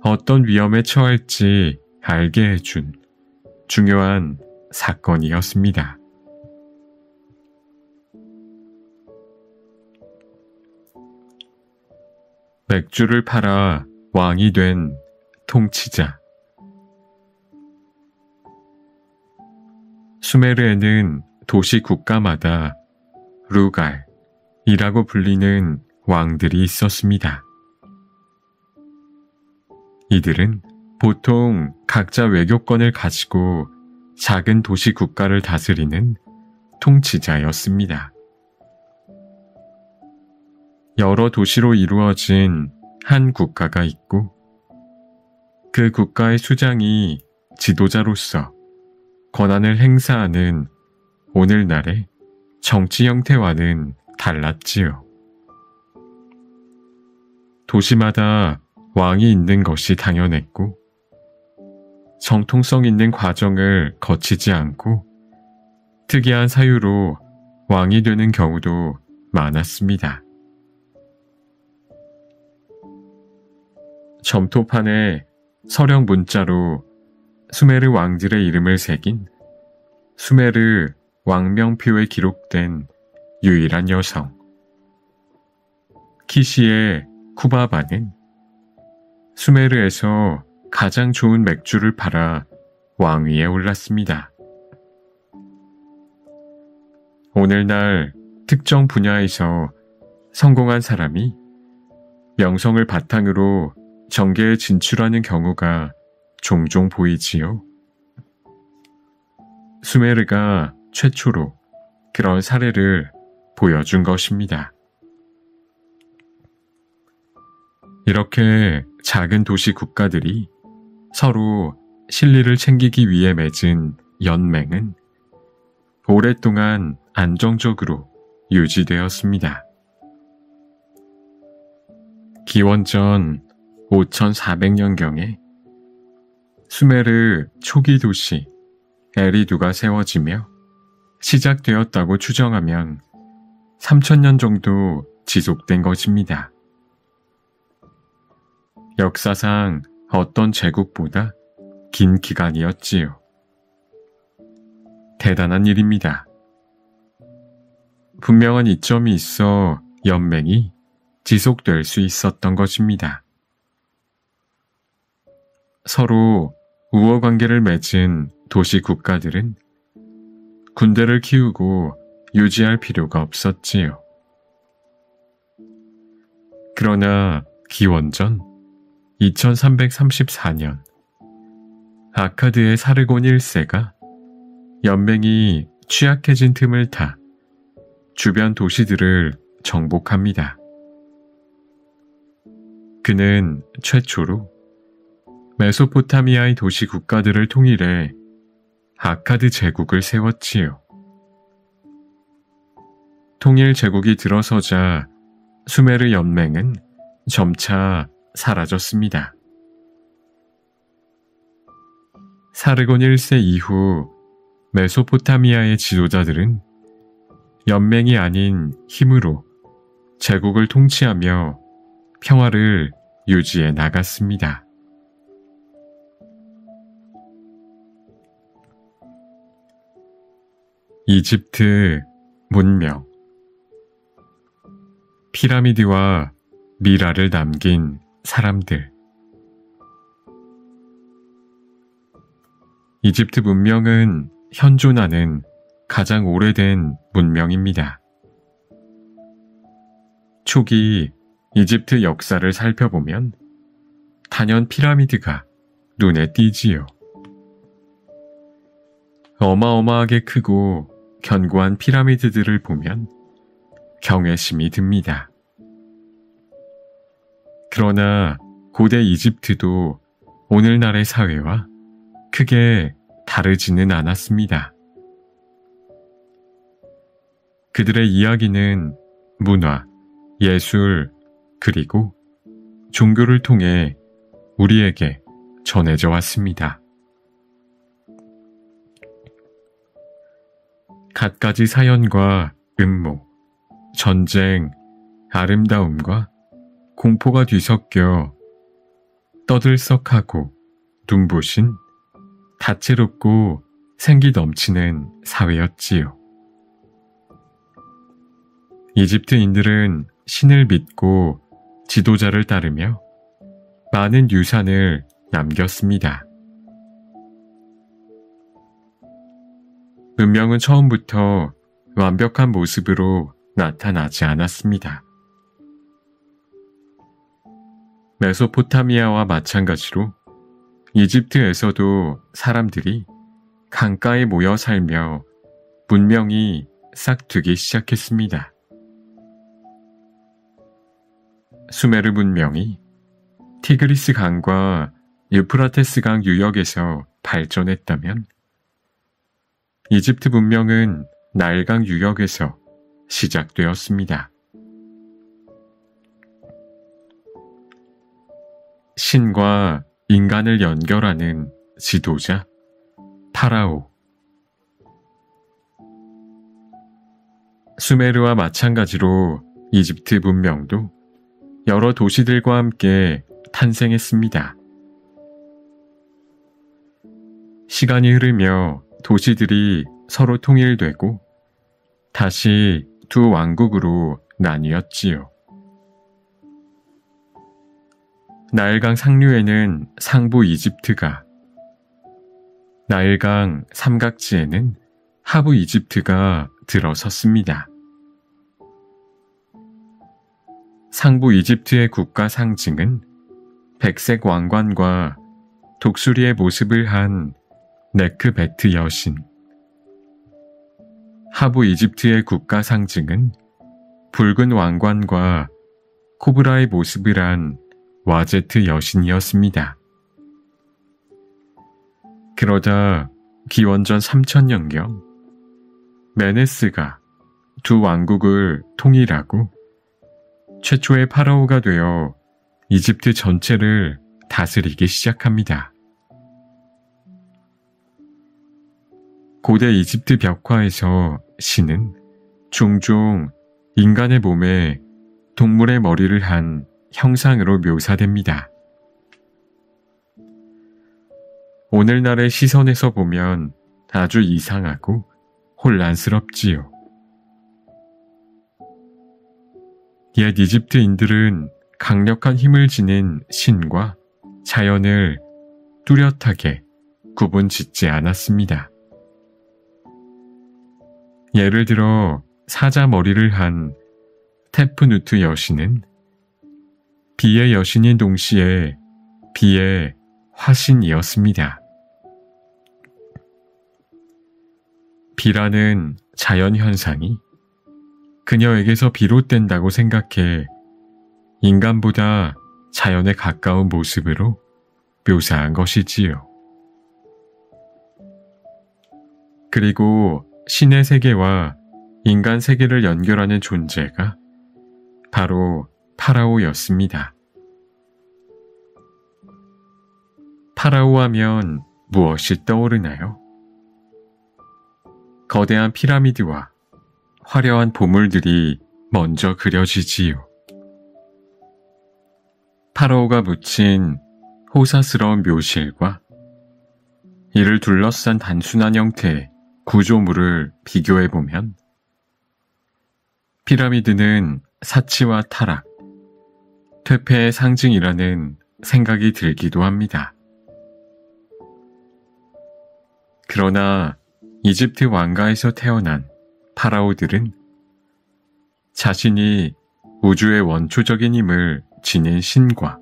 어떤 위험에 처할지 알게 해준 중요한 사건이었습니다. 맥주를 팔아 왕이 된 통치자. 수메르에는 도시 국가마다 루갈이라고 불리는 왕들이 있었습니다. 이들은 보통 각자 외교권을 가지고 작은 도시 국가를 다스리는 통치자였습니다. 여러 도시로 이루어진 한 국가가 있고 그 국가의 수장이 지도자로서 권한을 행사하는 오늘날의 정치 형태와는 달랐지요. 도시마다 왕이 있는 것이 당연했고 정통성 있는 과정을 거치지 않고 특이한 사유로 왕이 되는 경우도 많았습니다. 점토판에 서령 문자로 수메르 왕들의 이름을 새긴 수메르 왕명표에 기록된 유일한 여성 키시의 쿠바바는 수메르에서 가장 좋은 맥주를 팔아 왕위에 올랐습니다. 오늘날 특정 분야에서 성공한 사람이 명성을 바탕으로 정계에 진출하는 경우가 종종 보이지요. 수메르가 최초로 그런 사례를 보여준 것입니다. 이렇게 작은 도시 국가들이 서로 실리를 챙기기 위해 맺은 연맹은 오랫동안 안정적으로 유지되었습니다. 기원전 5400년경에 수메르 초기 도시 에리두가 세워지며 시작되었다고 추정하면 3000년 정도 지속된 것입니다. 역사상 어떤 제국보다 긴 기간이었지요. 대단한 일입니다. 분명한 이점이 있어 연맹이 지속될 수 있었던 것입니다. 서로 우호 관계를 맺은 도시 국가들은 군대를 키우고 유지할 필요가 없었지요. 그러나 기원전 2334년 아카드의 사르곤 1세가 연맹이 취약해진 틈을 타 주변 도시들을 정복합니다. 그는 최초로 메소포타미아의 도시 국가들을 통일해 아카드 제국을 세웠지요. 통일 제국이 들어서자 수메르 연맹은 점차 사라졌습니다. 사르곤 1세 이후 메소포타미아의 지도자들은 연맹이 아닌 힘으로 제국을 통치하며 평화를 유지해 나갔습니다. 이집트 문명. 피라미드와 미라를 남긴 사람들. 이집트 문명은 현존하는 가장 오래된 문명입니다. 초기 이집트 역사를 살펴보면 단연 피라미드가 눈에 띄지요. 어마어마하게 크고 견고한 피라미드들을 보면 경외심이 듭니다. 그러나 고대 이집트도 오늘날의 사회와 크게 다르지는 않았습니다. 그들의 이야기는 문화, 예술, 그리고 종교를 통해 우리에게 전해져 왔습니다. 갖가지 사연과 음모, 전쟁, 아름다움과 공포가 뒤섞여 떠들썩하고 눈부신 다채롭고 생기 넘치는 사회였지요. 이집트인들은 신을 믿고 지도자를 따르며 많은 유산을 남겼습니다. 문명은 처음부터 완벽한 모습으로 나타나지 않았습니다. 메소포타미아와 마찬가지로 이집트에서도 사람들이 강가에 모여 살며 문명이 싹트기 시작했습니다. 수메르 문명이 티그리스 강과 유프라테스 강 유역에서 발전했다면 이집트 문명은 나일강 유역에서 시작되었습니다. 신과 인간을 연결하는 지도자 파라오. 수메르와 마찬가지로 이집트 문명도 여러 도시들과 함께 탄생했습니다. 시간이 흐르며 도시들이 서로 통일되고 다시 두 왕국으로 나뉘었지요. 나일강 상류에는 상부 이집트가, 나일강 삼각지에는 하부 이집트가 들어섰습니다. 상부 이집트의 국가 상징은 백색 왕관과 독수리의 모습을 한 네크베트 여신, 하부 이집트의 국가 상징은 붉은 왕관과 코브라의 모습을 한 와제트 여신이었습니다. 그러다 기원전 3000년경 메네스가 두 왕국을 통일하고 최초의 파라오가 되어 이집트 전체를 다스리기 시작합니다. 고대 이집트 벽화에서 신은 종종 인간의 몸에 동물의 머리를 한 형상으로 묘사됩니다. 오늘날의 시선에서 보면 아주 이상하고 혼란스럽지요. 옛 이집트인들은 강력한 힘을 지닌 신과 자연을 뚜렷하게 구분 짓지 않았습니다. 예를 들어 사자 머리를 한 테프누트 여신은 비의 여신인 동시에 비의 화신이었습니다. 비라는 자연현상이 그녀에게서 비롯된다고 생각해 인간보다 자연에 가까운 모습으로 묘사한 것이지요. 그리고 신의 세계와 인간 세계를 연결하는 존재가 바로 파라오였습니다. 파라오 하면 무엇이 떠오르나요? 거대한 피라미드와 화려한 보물들이 먼저 그려지지요. 파라오가 묻힌 호사스러운 묘실과 이를 둘러싼 단순한 형태의 구조물을 비교해보면 피라미드는 사치와 타락, 퇴폐의 상징이라는 생각이 들기도 합니다. 그러나 이집트 왕가에서 태어난 파라오들은 자신이 우주의 원초적인 힘을 지닌 신과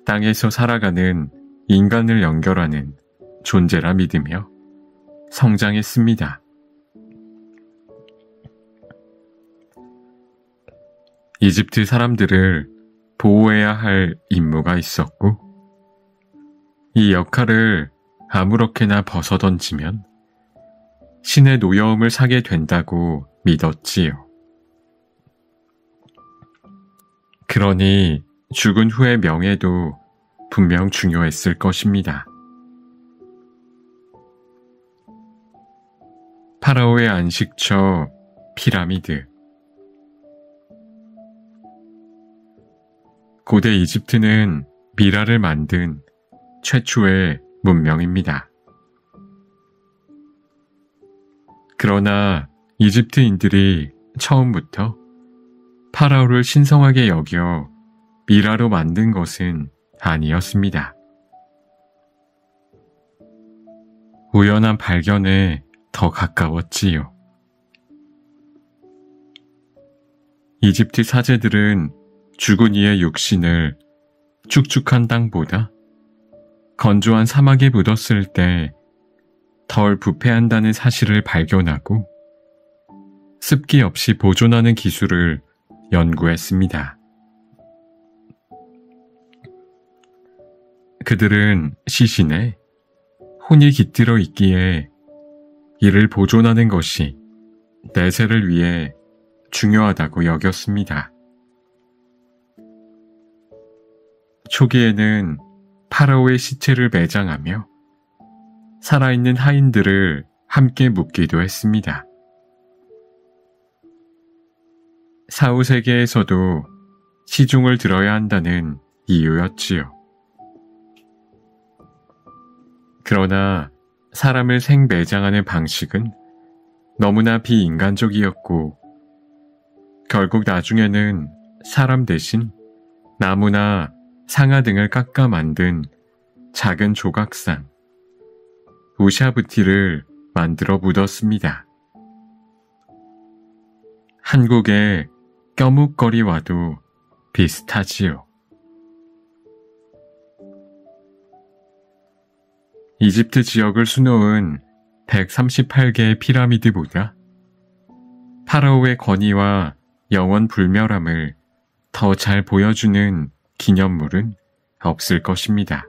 땅에서 살아가는 인간을 연결하는 존재라 믿으며 성장했습니다. 이집트 사람들을 보호해야 할 임무가 있었고 이 역할을 아무렇게나 벗어던지면 신의 노여움을 사게 된다고 믿었지요. 그러니 죽은 후의 명예도 분명 중요했을 것입니다. 파라오의 안식처 피라미드, 고대 이집트는 미라를 만든 최초의 문명입니다. 그러나 이집트인들이 처음부터 파라오를 신성하게 여겨 미라로 만든 것은 아니었습니다. 우연한 발견에 더 가까웠지요. 이집트 사제들은 죽은 이의 육신을 축축한 땅보다 건조한 사막에 묻었을 때 덜 부패한다는 사실을 발견하고 습기 없이 보존하는 기술을 연구했습니다. 그들은 시신에 혼이 깃들어 있기에 이를 보존하는 것이 내세를 위해 중요하다고 여겼습니다. 초기에는 파라오의 시체를 매장하며 살아있는 하인들을 함께 묻기도 했습니다. 사후 세계에서도 시중을 들어야 한다는 이유였지요. 그러나 사람을 생매장하는 방식은 너무나 비인간적이었고 결국 나중에는 사람 대신 나무나 상아 등을 깎아 만든 작은 조각상, 우샤부티를 만들어 묻었습니다. 한국의 껴묵거리와도 비슷하지요. 이집트 지역을 수놓은 138개의 피라미드보다 파라오의 권위와 영원 불멸함을 더 잘 보여주는 기념물은 없을 것입니다.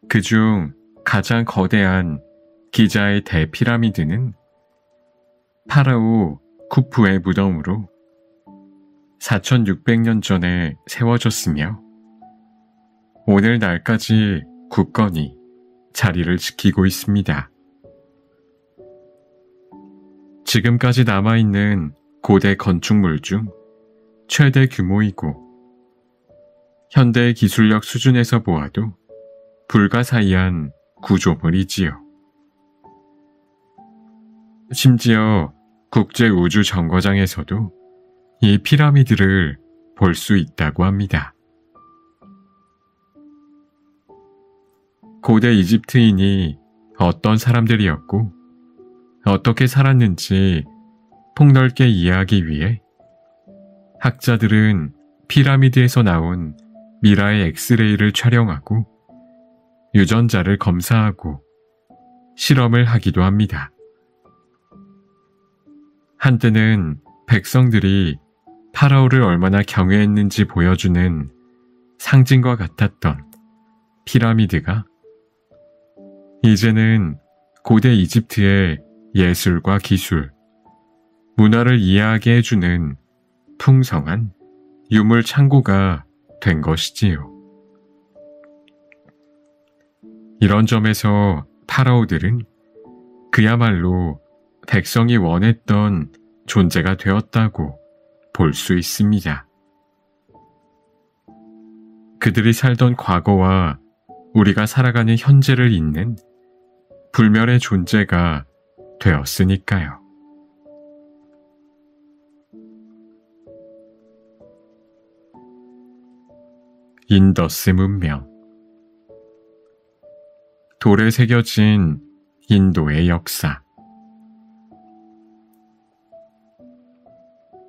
그중 가장 거대한 기자의 대피라미드는 파라오 쿠푸의 무덤으로 4600년 전에 세워졌으며 오늘날까지 굳건히 자리를 지키고 있습니다. 지금까지 남아있는 고대 건축물 중 최대 규모이고 현대의 기술력 수준에서 보아도 불가사의한 구조물이지요. 심지어 국제우주정거장에서도 이 피라미드를 볼 수 있다고 합니다. 고대 이집트인이 어떤 사람들이었고 어떻게 살았는지 폭넓게 이해하기 위해 학자들은 피라미드에서 나온 미라의 엑스레이를 촬영하고 유전자를 검사하고 실험을 하기도 합니다. 한때는 백성들이 파라오를 얼마나 경외했는지 보여주는 상징과 같았던 피라미드가 이제는 고대 이집트의 예술과 기술, 문화를 이해하게 해주는 풍성한 유물 창고가 된 것이지요. 이런 점에서 파라오들은 그야말로 백성이 원했던 존재가 되었다고 볼 수 있습니다. 그들이 살던 과거와 우리가 살아가는 현재를 잇는 불멸의 존재가 되었으니까요. 인더스 문명. 돌에 새겨진 인도의 역사.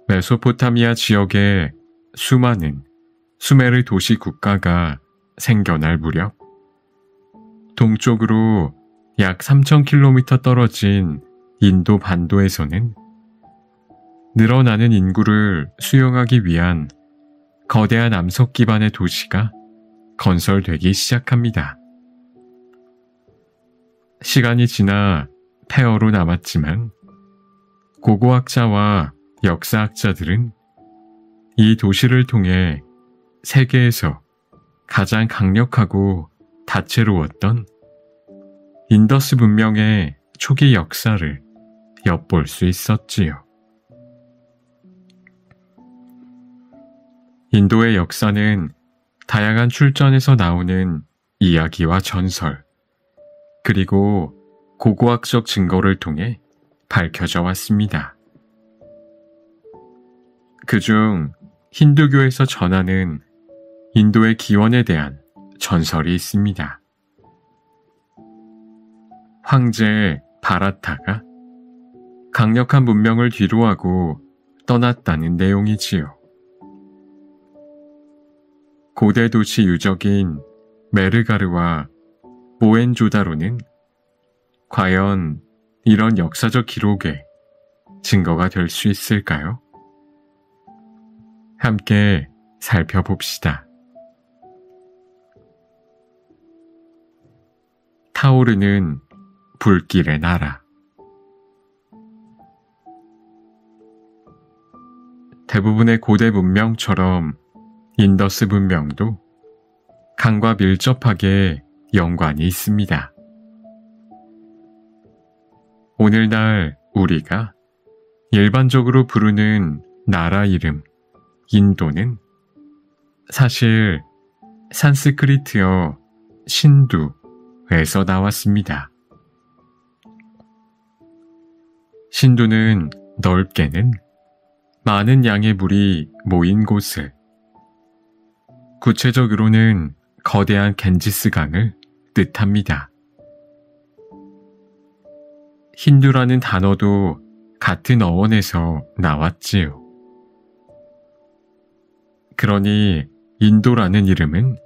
메소포타미아 지역에 수많은 수메르 도시 국가가 생겨날 무렵 동쪽으로 약 3000km 떨어진 인도 반도에서는 늘어나는 인구를 수용하기 위한 거대한 암석 기반의 도시가 건설되기 시작합니다. 시간이 지나 폐허로 남았지만 고고학자와 역사학자들은 이 도시를 통해 세계에서 가장 강력하고 다채로웠던 인더스 문명의 초기 역사를 엿볼 수 있었지요. 인도의 역사는 다양한 출전에서 나오는 이야기와 전설, 그리고 고고학적 증거를 통해 밝혀져 왔습니다. 그중 힌두교에서 전하는 인도의 기원에 대한 전설이 있습니다. 황제 바라타가 강력한 문명을 뒤로하고 떠났다는 내용이지요. 고대 도시 유적인 메르가르와 모헨조다로는 과연 이런 역사적 기록의 증거가 될 수 있을까요? 함께 살펴봅시다. 타오르는 불길의 나라. 대부분의 고대 문명처럼 인더스 문명도 강과 밀접하게 연관이 있습니다. 오늘날 우리가 일반적으로 부르는 나라 이름 인도는 사실 산스크리트어 신두에서 나왔습니다. 신두는 넓게는 많은 양의 물이 모인 곳을, 구체적으로는 거대한 겐지스강을 뜻합니다. 힌두라는 단어도 같은 어원에서 나왔지요. 그러니 인도라는 이름은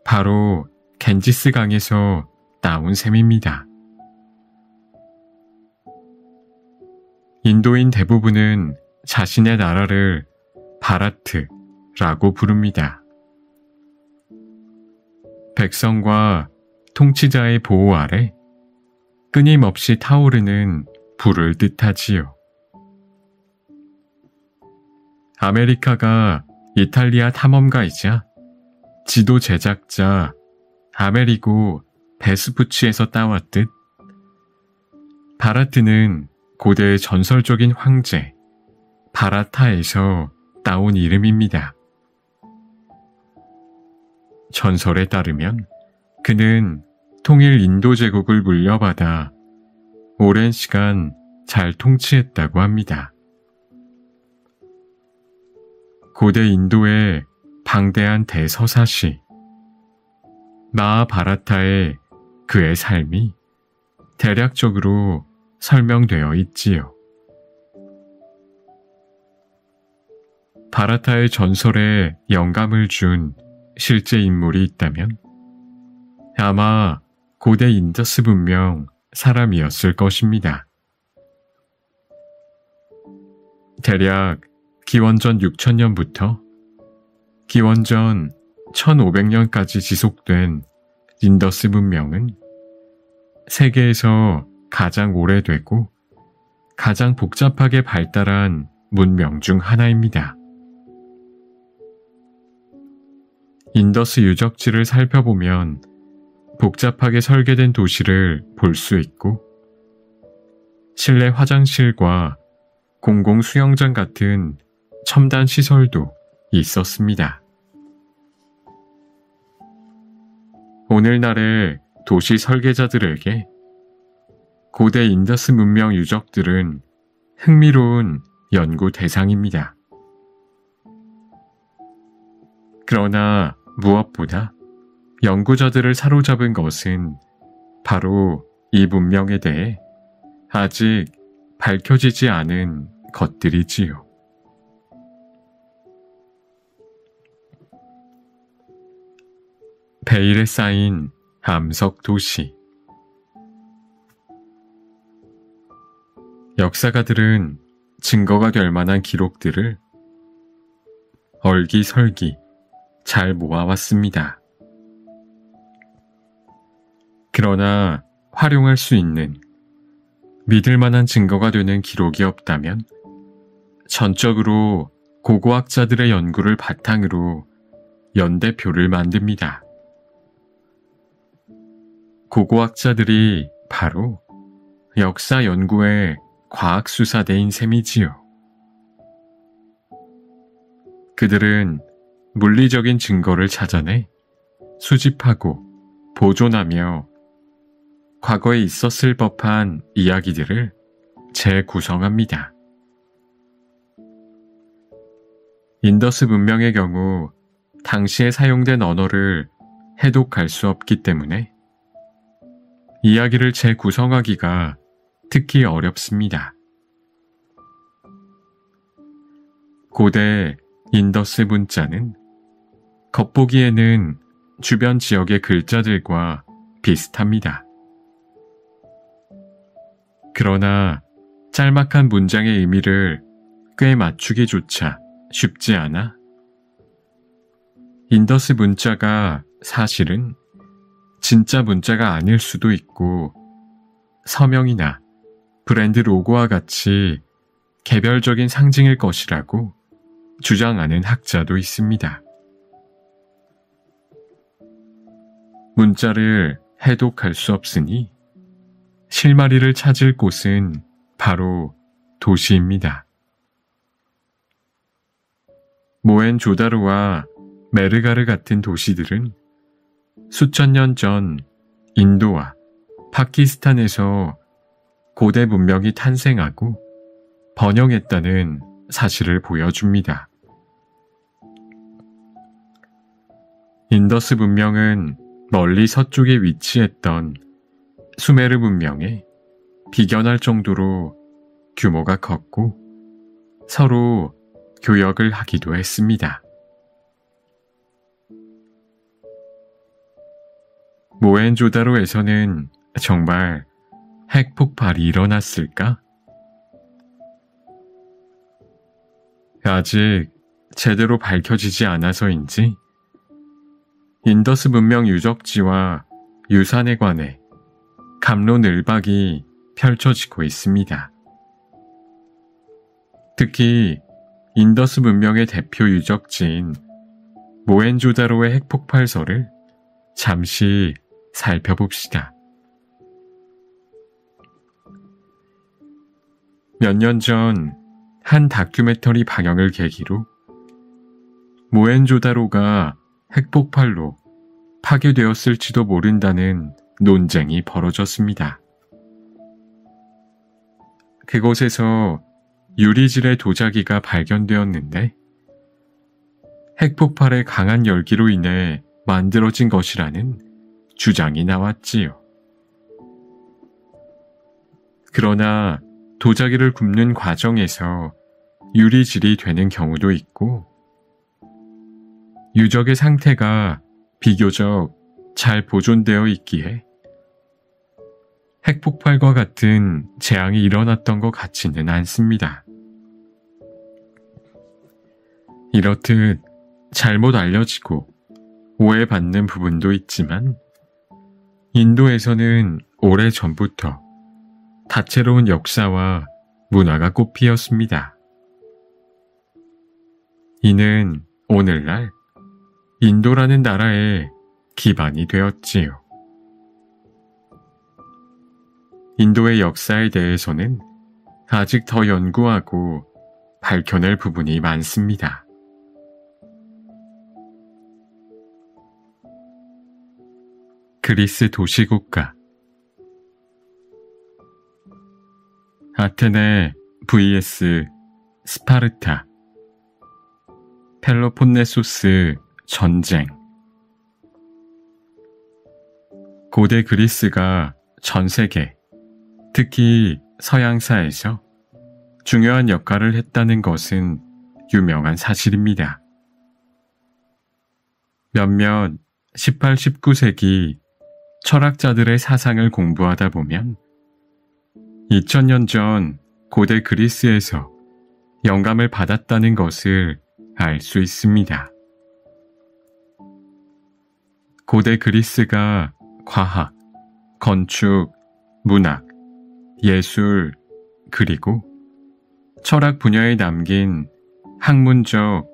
바로 겐지스강에서 나온 셈입니다. 인도인 대부분은 자신의 나라를 바라트라고 부릅니다. 백성과 통치자의 보호 아래 끊임없이 타오르는 불을 뜻하지요. 아메리카가 이탈리아 탐험가이자 지도 제작자 아메리고 베스푸치에서 따왔듯 바라트는 고대의 전설적인 황제 바라타에서 따온 이름입니다. 전설에 따르면 그는 통일 인도 제국을 물려받아 오랜 시간 잘 통치했다고 합니다. 고대 인도의 방대한 대서사시 마하바라타에 그의 삶이 대략적으로 설명되어 있지요. 바라타의 전설에 영감을 준 실제 인물이 있다면 아마 고대 인더스 문명 사람이었을 것입니다. 대략 기원전 6000년부터 기원전 1500년까지 지속된 인더스 문명은 세계에서 가장 오래되고 가장 복잡하게 발달한 문명 중 하나입니다. 인더스 유적지를 살펴보면 복잡하게 설계된 도시를 볼 수 있고 실내 화장실과 공공 수영장 같은 첨단 시설도 있었습니다. 오늘날의 도시 설계자들에게 고대 인더스 문명 유적들은 흥미로운 연구 대상입니다. 그러나 무엇보다 연구자들을 사로잡은 것은 바로 이 문명에 대해 아직 밝혀지지 않은 것들이지요. 베일에 쌓인 암석 도시. 역사가들은 증거가 될 만한 기록들을 얼기설기 잘 모아왔습니다. 그러나 활용할 수 있는 믿을 만한 증거가 되는 기록이 없다면 전적으로 고고학자들의 연구를 바탕으로 연대표를 만듭니다. 고고학자들이 바로 역사 연구의 과학수사대인 셈이지요. 그들은 물리적인 증거를 찾아내 수집하고 보존하며 과거에 있었을 법한 이야기들을 재구성합니다. 인더스 문명의 경우 당시에 사용된 언어를 해독할 수 없기 때문에 이야기를 재구성하기가 특히 어렵습니다. 고대 인더스 문자는 겉보기에는 주변 지역의 글자들과 비슷합니다. 그러나 짤막한 문장의 의미를 꽤 맞추기조차 쉽지 않아 인더스 문자가 사실은 진짜 문자가 아닐 수도 있고 서명이나 브랜드 로고와 같이 개별적인 상징일 것이라고 주장하는 학자도 있습니다. 문자를 해독할 수 없으니 실마리를 찾을 곳은 바로 도시입니다. 모헨조다로와 메르가르 같은 도시들은 수천 년 전 인도와 파키스탄에서 고대 문명이 탄생하고 번영했다는 사실을 보여줍니다. 인더스 문명은 멀리 서쪽에 위치했던 수메르 문명에 비견할 정도로 규모가 컸고 서로 교역을 하기도 했습니다. 모헨조다로에서는 정말 핵폭발이 일어났을까? 아직 제대로 밝혀지지 않아서인지 인더스 문명 유적지와 유산에 관해 갑론을박이 펼쳐지고 있습니다. 특히 인더스 문명의 대표 유적지인 모헨조다로의 핵폭발설을 잠시 살펴봅시다. 몇 년 전 한 다큐멘터리 방영을 계기로 모헨조다로가 핵폭발로 파괴되었을지도 모른다는 논쟁이 벌어졌습니다. 그곳에서 유리질의 도자기가 발견되었는데 핵폭발의 강한 열기로 인해 만들어진 것이라는 주장이 나왔지요. 그러나 도자기를 굽는 과정에서 유리질이 되는 경우도 있고 유적의 상태가 비교적 잘 보존되어 있기에 핵폭발과 같은 재앙이 일어났던 것 같지는 않습니다. 이렇듯 잘못 알려지고 오해받는 부분도 있지만 인도에서는 오래전부터 다채로운 역사와 문화가 꽃피었습니다. 이는 오늘날 인도라는 나라의 기반이 되었지요. 인도의 역사에 대해서는 아직 더 연구하고 밝혀낼 부분이 많습니다. 그리스 도시국가 아테네 vs 스파르타 펠로폰네소스 전쟁 고대 그리스가 전 세계, 특히 서양사에서 중요한 역할을 했다는 것은 유명한 사실입니다. 몇몇 18, 19세기 철학자들의 사상을 공부하다 보면 2000년 전 고대 그리스에서 영감을 받았다는 것을 알 수 있습니다. 고대 그리스가 과학, 건축, 문학, 예술, 그리고 철학 분야에 남긴 학문적,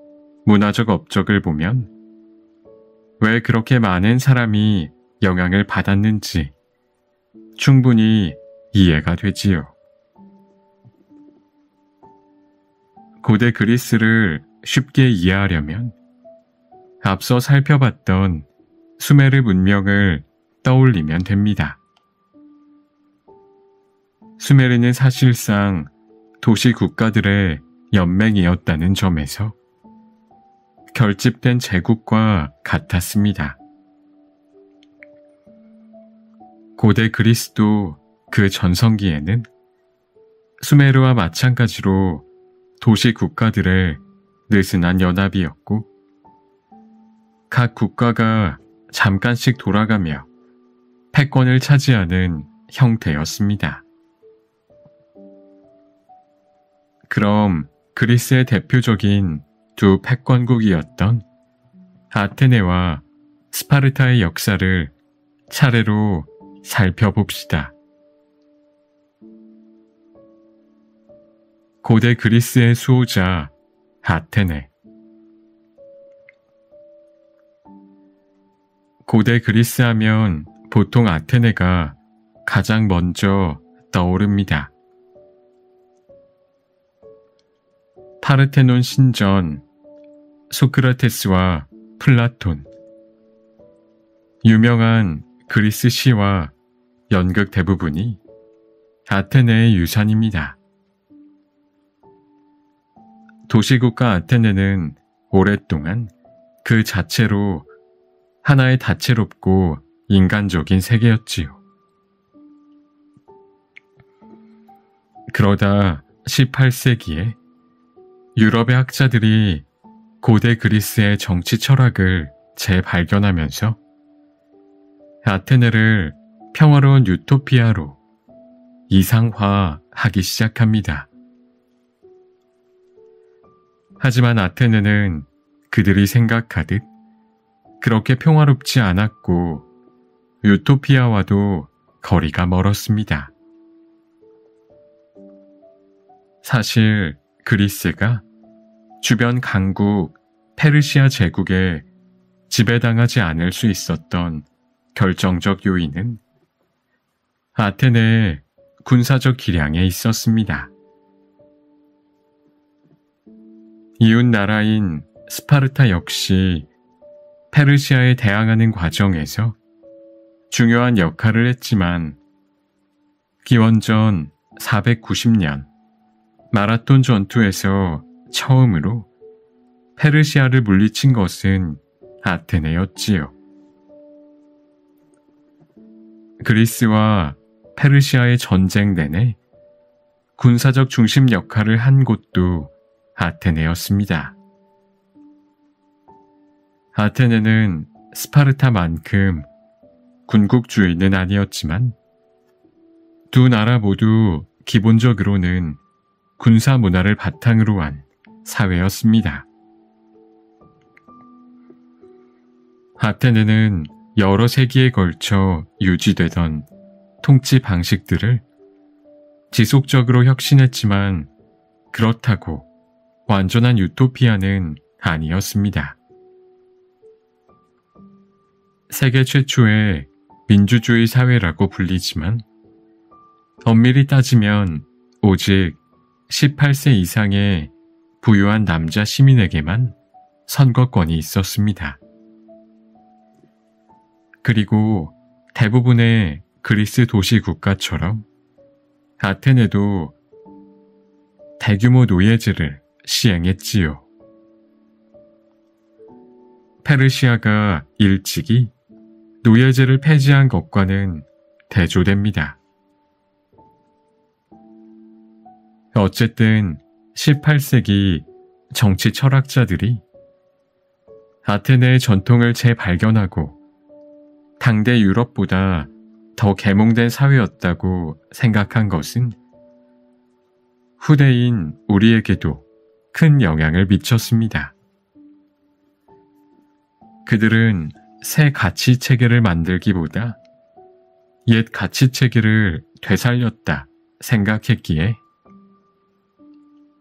문화적 업적을 보면 왜 그렇게 많은 사람이 영향을 받았는지 충분히 이해가 되지요. 고대 그리스를 쉽게 이해하려면 앞서 살펴봤던 수메르 문명을 떠올리면 됩니다. 수메르는 사실상 도시 국가들의 연맹이었다는 점에서 결집된 제국과 같았습니다. 고대 그리스도 그 전성기에는 수메르와 마찬가지로 도시 국가들의 느슨한 연합이었고, 각 국가가 잠깐씩 돌아가며 패권을 차지하는 형태였습니다. 그럼 그리스의 대표적인 두 패권국이었던 아테네와 스파르타의 역사를 차례로 살펴봅시다. 고대 그리스의 수호자 아테네. 고대 그리스 하면 보통 아테네가 가장 먼저 떠오릅니다. 파르테논 신전, 소크라테스와 플라톤, 유명한 그리스 시와 연극 대부분이 아테네의 유산입니다. 도시국가 아테네는 오랫동안 그 자체로 하나의 다채롭고 인간적인 세계였지요. 그러다 18세기에 유럽의 학자들이 고대 그리스의 정치 철학을 재발견하면서 아테네를 평화로운 유토피아로 이상화하기 시작합니다. 하지만 아테네는 그들이 생각하듯 그렇게 평화롭지 않았고 유토피아와도 거리가 멀었습니다. 사실 그리스가 주변 강국 페르시아 제국에 지배당하지 않을 수 있었던 결정적 요인은 아테네의 군사적 기량에 있었습니다. 이웃 나라인 스파르타 역시 페르시아에 대항하는 과정에서 중요한 역할을 했지만 기원전 490년 마라톤 전투에서 처음으로 페르시아를 물리친 것은 아테네였지요. 그리스와 페르시아의 전쟁 내내 군사적 중심 역할을 한 곳도 아테네였습니다. 아테네는 스파르타만큼 군국주의는 아니었지만 두 나라 모두 기본적으로는 군사 문화를 바탕으로 한 사회였습니다. 아테네는 여러 세기에 걸쳐 유지되던 통치 방식들을 지속적으로 혁신했지만 그렇다고 완전한 유토피아는 아니었습니다. 세계 최초의 민주주의 사회라고 불리지만 엄밀히 따지면 오직 18세 이상의 부유한 남자 시민에게만 선거권이 있었습니다. 그리고 대부분의 그리스 도시 국가처럼 아테네도 대규모 노예제를 시행했지요. 페르시아가 일찍이 노예제를 폐지한 것과는 대조됩니다. 어쨌든 18세기 정치 철학자들이 아테네의 전통을 재발견하고 당대 유럽보다 더 계몽된 사회였다고 생각한 것은 후대인 우리에게도 큰 영향을 미쳤습니다. 그들은 새 가치체계를 만들기보다 옛 가치체계를 되살렸다 생각했기에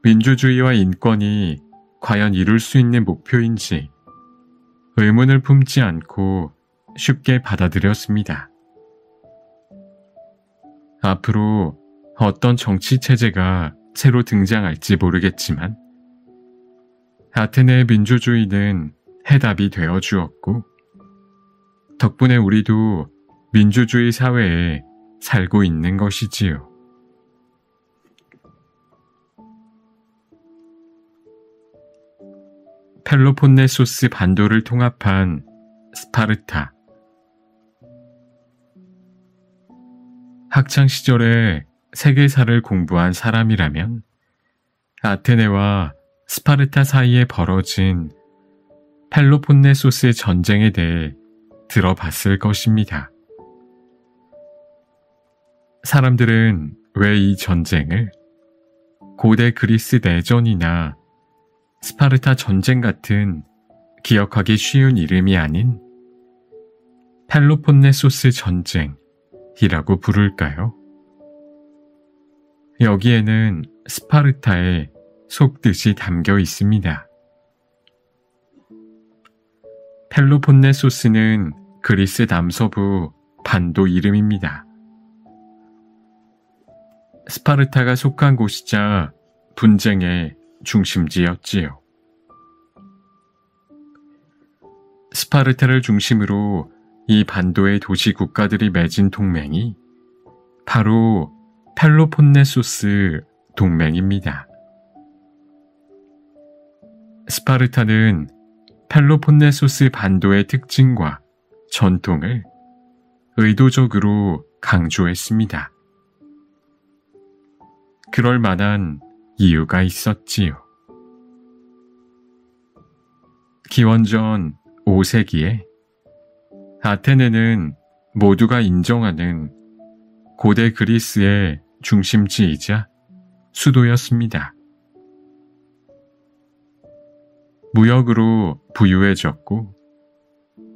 민주주의와 인권이 과연 이룰 수 있는 목표인지 의문을 품지 않고 쉽게 받아들였습니다. 앞으로 어떤 정치체제가 새로 등장할지 모르겠지만 아테네의 민주주의는 해답이 되어 주었고, 덕분에 우리도 민주주의 사회에 살고 있는 것이지요. 펠로폰네소스 반도를 통합한 스파르타. 학창시절에 세계사를 공부한 사람이라면 아테네와 스파르타 사이에 벌어진 펠로폰네소스 전쟁에 대해 들어봤을 것입니다. 사람들은 왜 이 전쟁을 고대 그리스 내전이나 스파르타 전쟁 같은 기억하기 쉬운 이름이 아닌 펠로폰네소스 전쟁이라고 부를까요? 여기에는 스파르타의 속뜻이 담겨 있습니다. 펠로폰네소스는 그리스 남서부 반도 이름입니다. 스파르타가 속한 곳이자 분쟁의 중심지였지요. 스파르타를 중심으로 이 반도의 도시 국가들이 맺은 동맹이 바로 펠로폰네소스 동맹입니다. 스파르타는 펠로폰네소스 반도의 특징과 전통을 의도적으로 강조했습니다. 그럴 만한 이유가 있었지요. 기원전 5세기에 아테네는 모두가 인정하는 고대 그리스의 중심지이자 수도였습니다. 무역으로 부유해졌고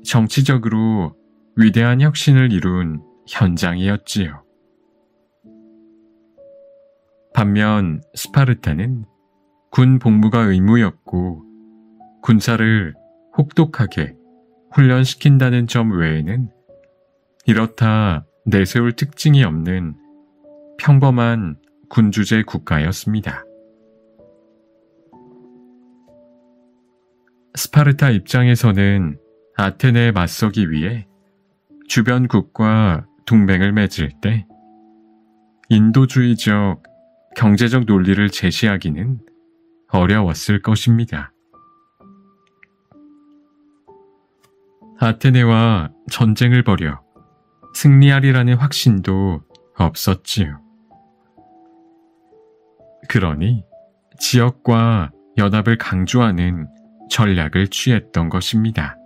정치적으로 위대한 혁신을 이룬 현장이었지요. 반면 스파르타는 군 복무가 의무였고 군사를 혹독하게 훈련시킨다는 점 외에는 이렇다 내세울 특징이 없는 평범한 군주제 국가였습니다. 스파르타 입장에서는 아테네에 맞서기 위해 주변국과 동맹을 맺을 때 인도주의적 경제적 논리를 제시하기는 어려웠을 것입니다. 아테네와 전쟁을 벌여 승리하리라는 확신도 없었지요. 그러니 지역과 연합을 강조하는 전략을 취했던 것입니다.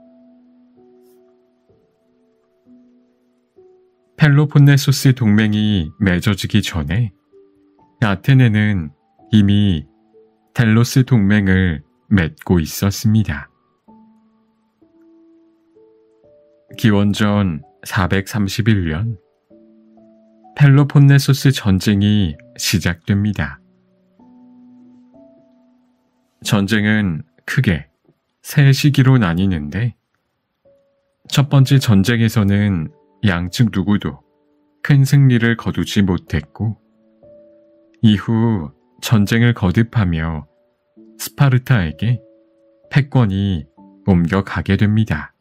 펠로폰네소스 동맹이 맺어지기 전에 아테네는 이미 델로스 동맹을 맺고 있었습니다. 기원전 431년 펠로폰네소스 전쟁이 시작됩니다. 전쟁은 크게 세 시기로 나뉘는데 첫 번째 전쟁에서는 양측 누구도 큰 승리를 거두지 못했고 이후 전쟁을 거듭하며 스파르타에게 패권이 옮겨가게 됩니다.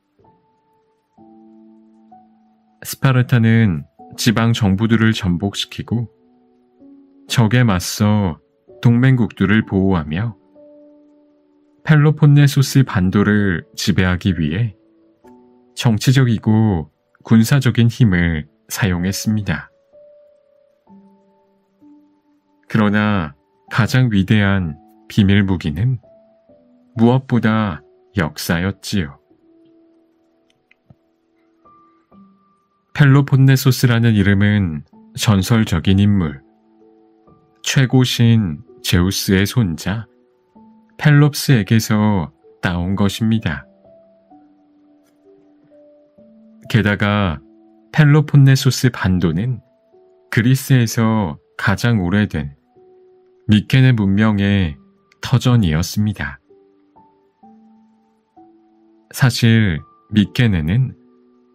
스파르타는 지방 정부들을 전복시키고 적에 맞서 동맹국들을 보호하며 펠로폰네소스 반도를 지배하기 위해 정치적이고 군사적인 힘을 사용했습니다. 그러나 가장 위대한 비밀 무기는 무엇보다 역사였지요. 펠로폰네소스라는 이름은 전설적인 인물, 최고신 제우스의 손자 펠롭스에게서 따온 것입니다. 게다가 펠로폰네소스 반도는 그리스에서 가장 오래된 미케네 문명의 터전이었습니다. 사실 미케네는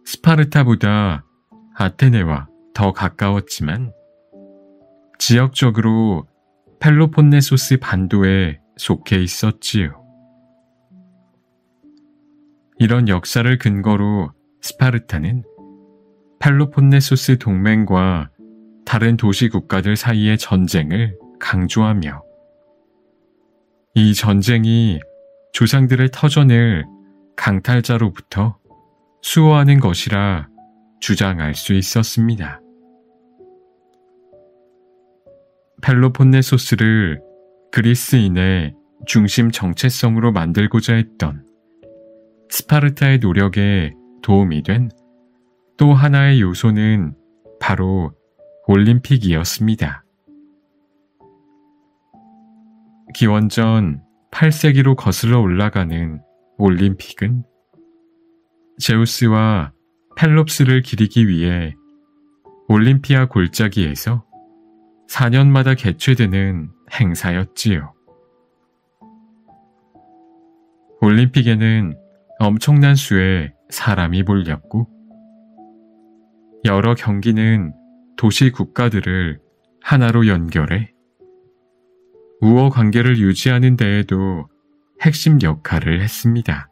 스파르타보다 아테네와 더 가까웠지만 지역적으로 펠로폰네소스 반도에 속해 있었지요. 이런 역사를 근거로 스파르타는 펠로폰네소스 동맹과 다른 도시 국가들 사이의 전쟁을 강조하며 이 전쟁이 조상들의 터전을 강탈자로부터 수호하는 것이라 주장할 수 있었습니다. 펠로폰네소스를 그리스인의 중심 정체성으로 만들고자 했던 스파르타의 노력에 도움이 된 또 하나의 요소는 바로 올림픽이었습니다. 기원전 8세기로 거슬러 올라가는 올림픽은 제우스와 펠롭스를 기리기 위해 올림피아 골짜기에서 4년마다 개최되는 행사였지요. 올림픽에는 엄청난 수의 사람이 몰렸고 여러 경기는 도시 국가들을 하나로 연결해 우호 관계를 유지하는 데에도 핵심 역할을 했습니다.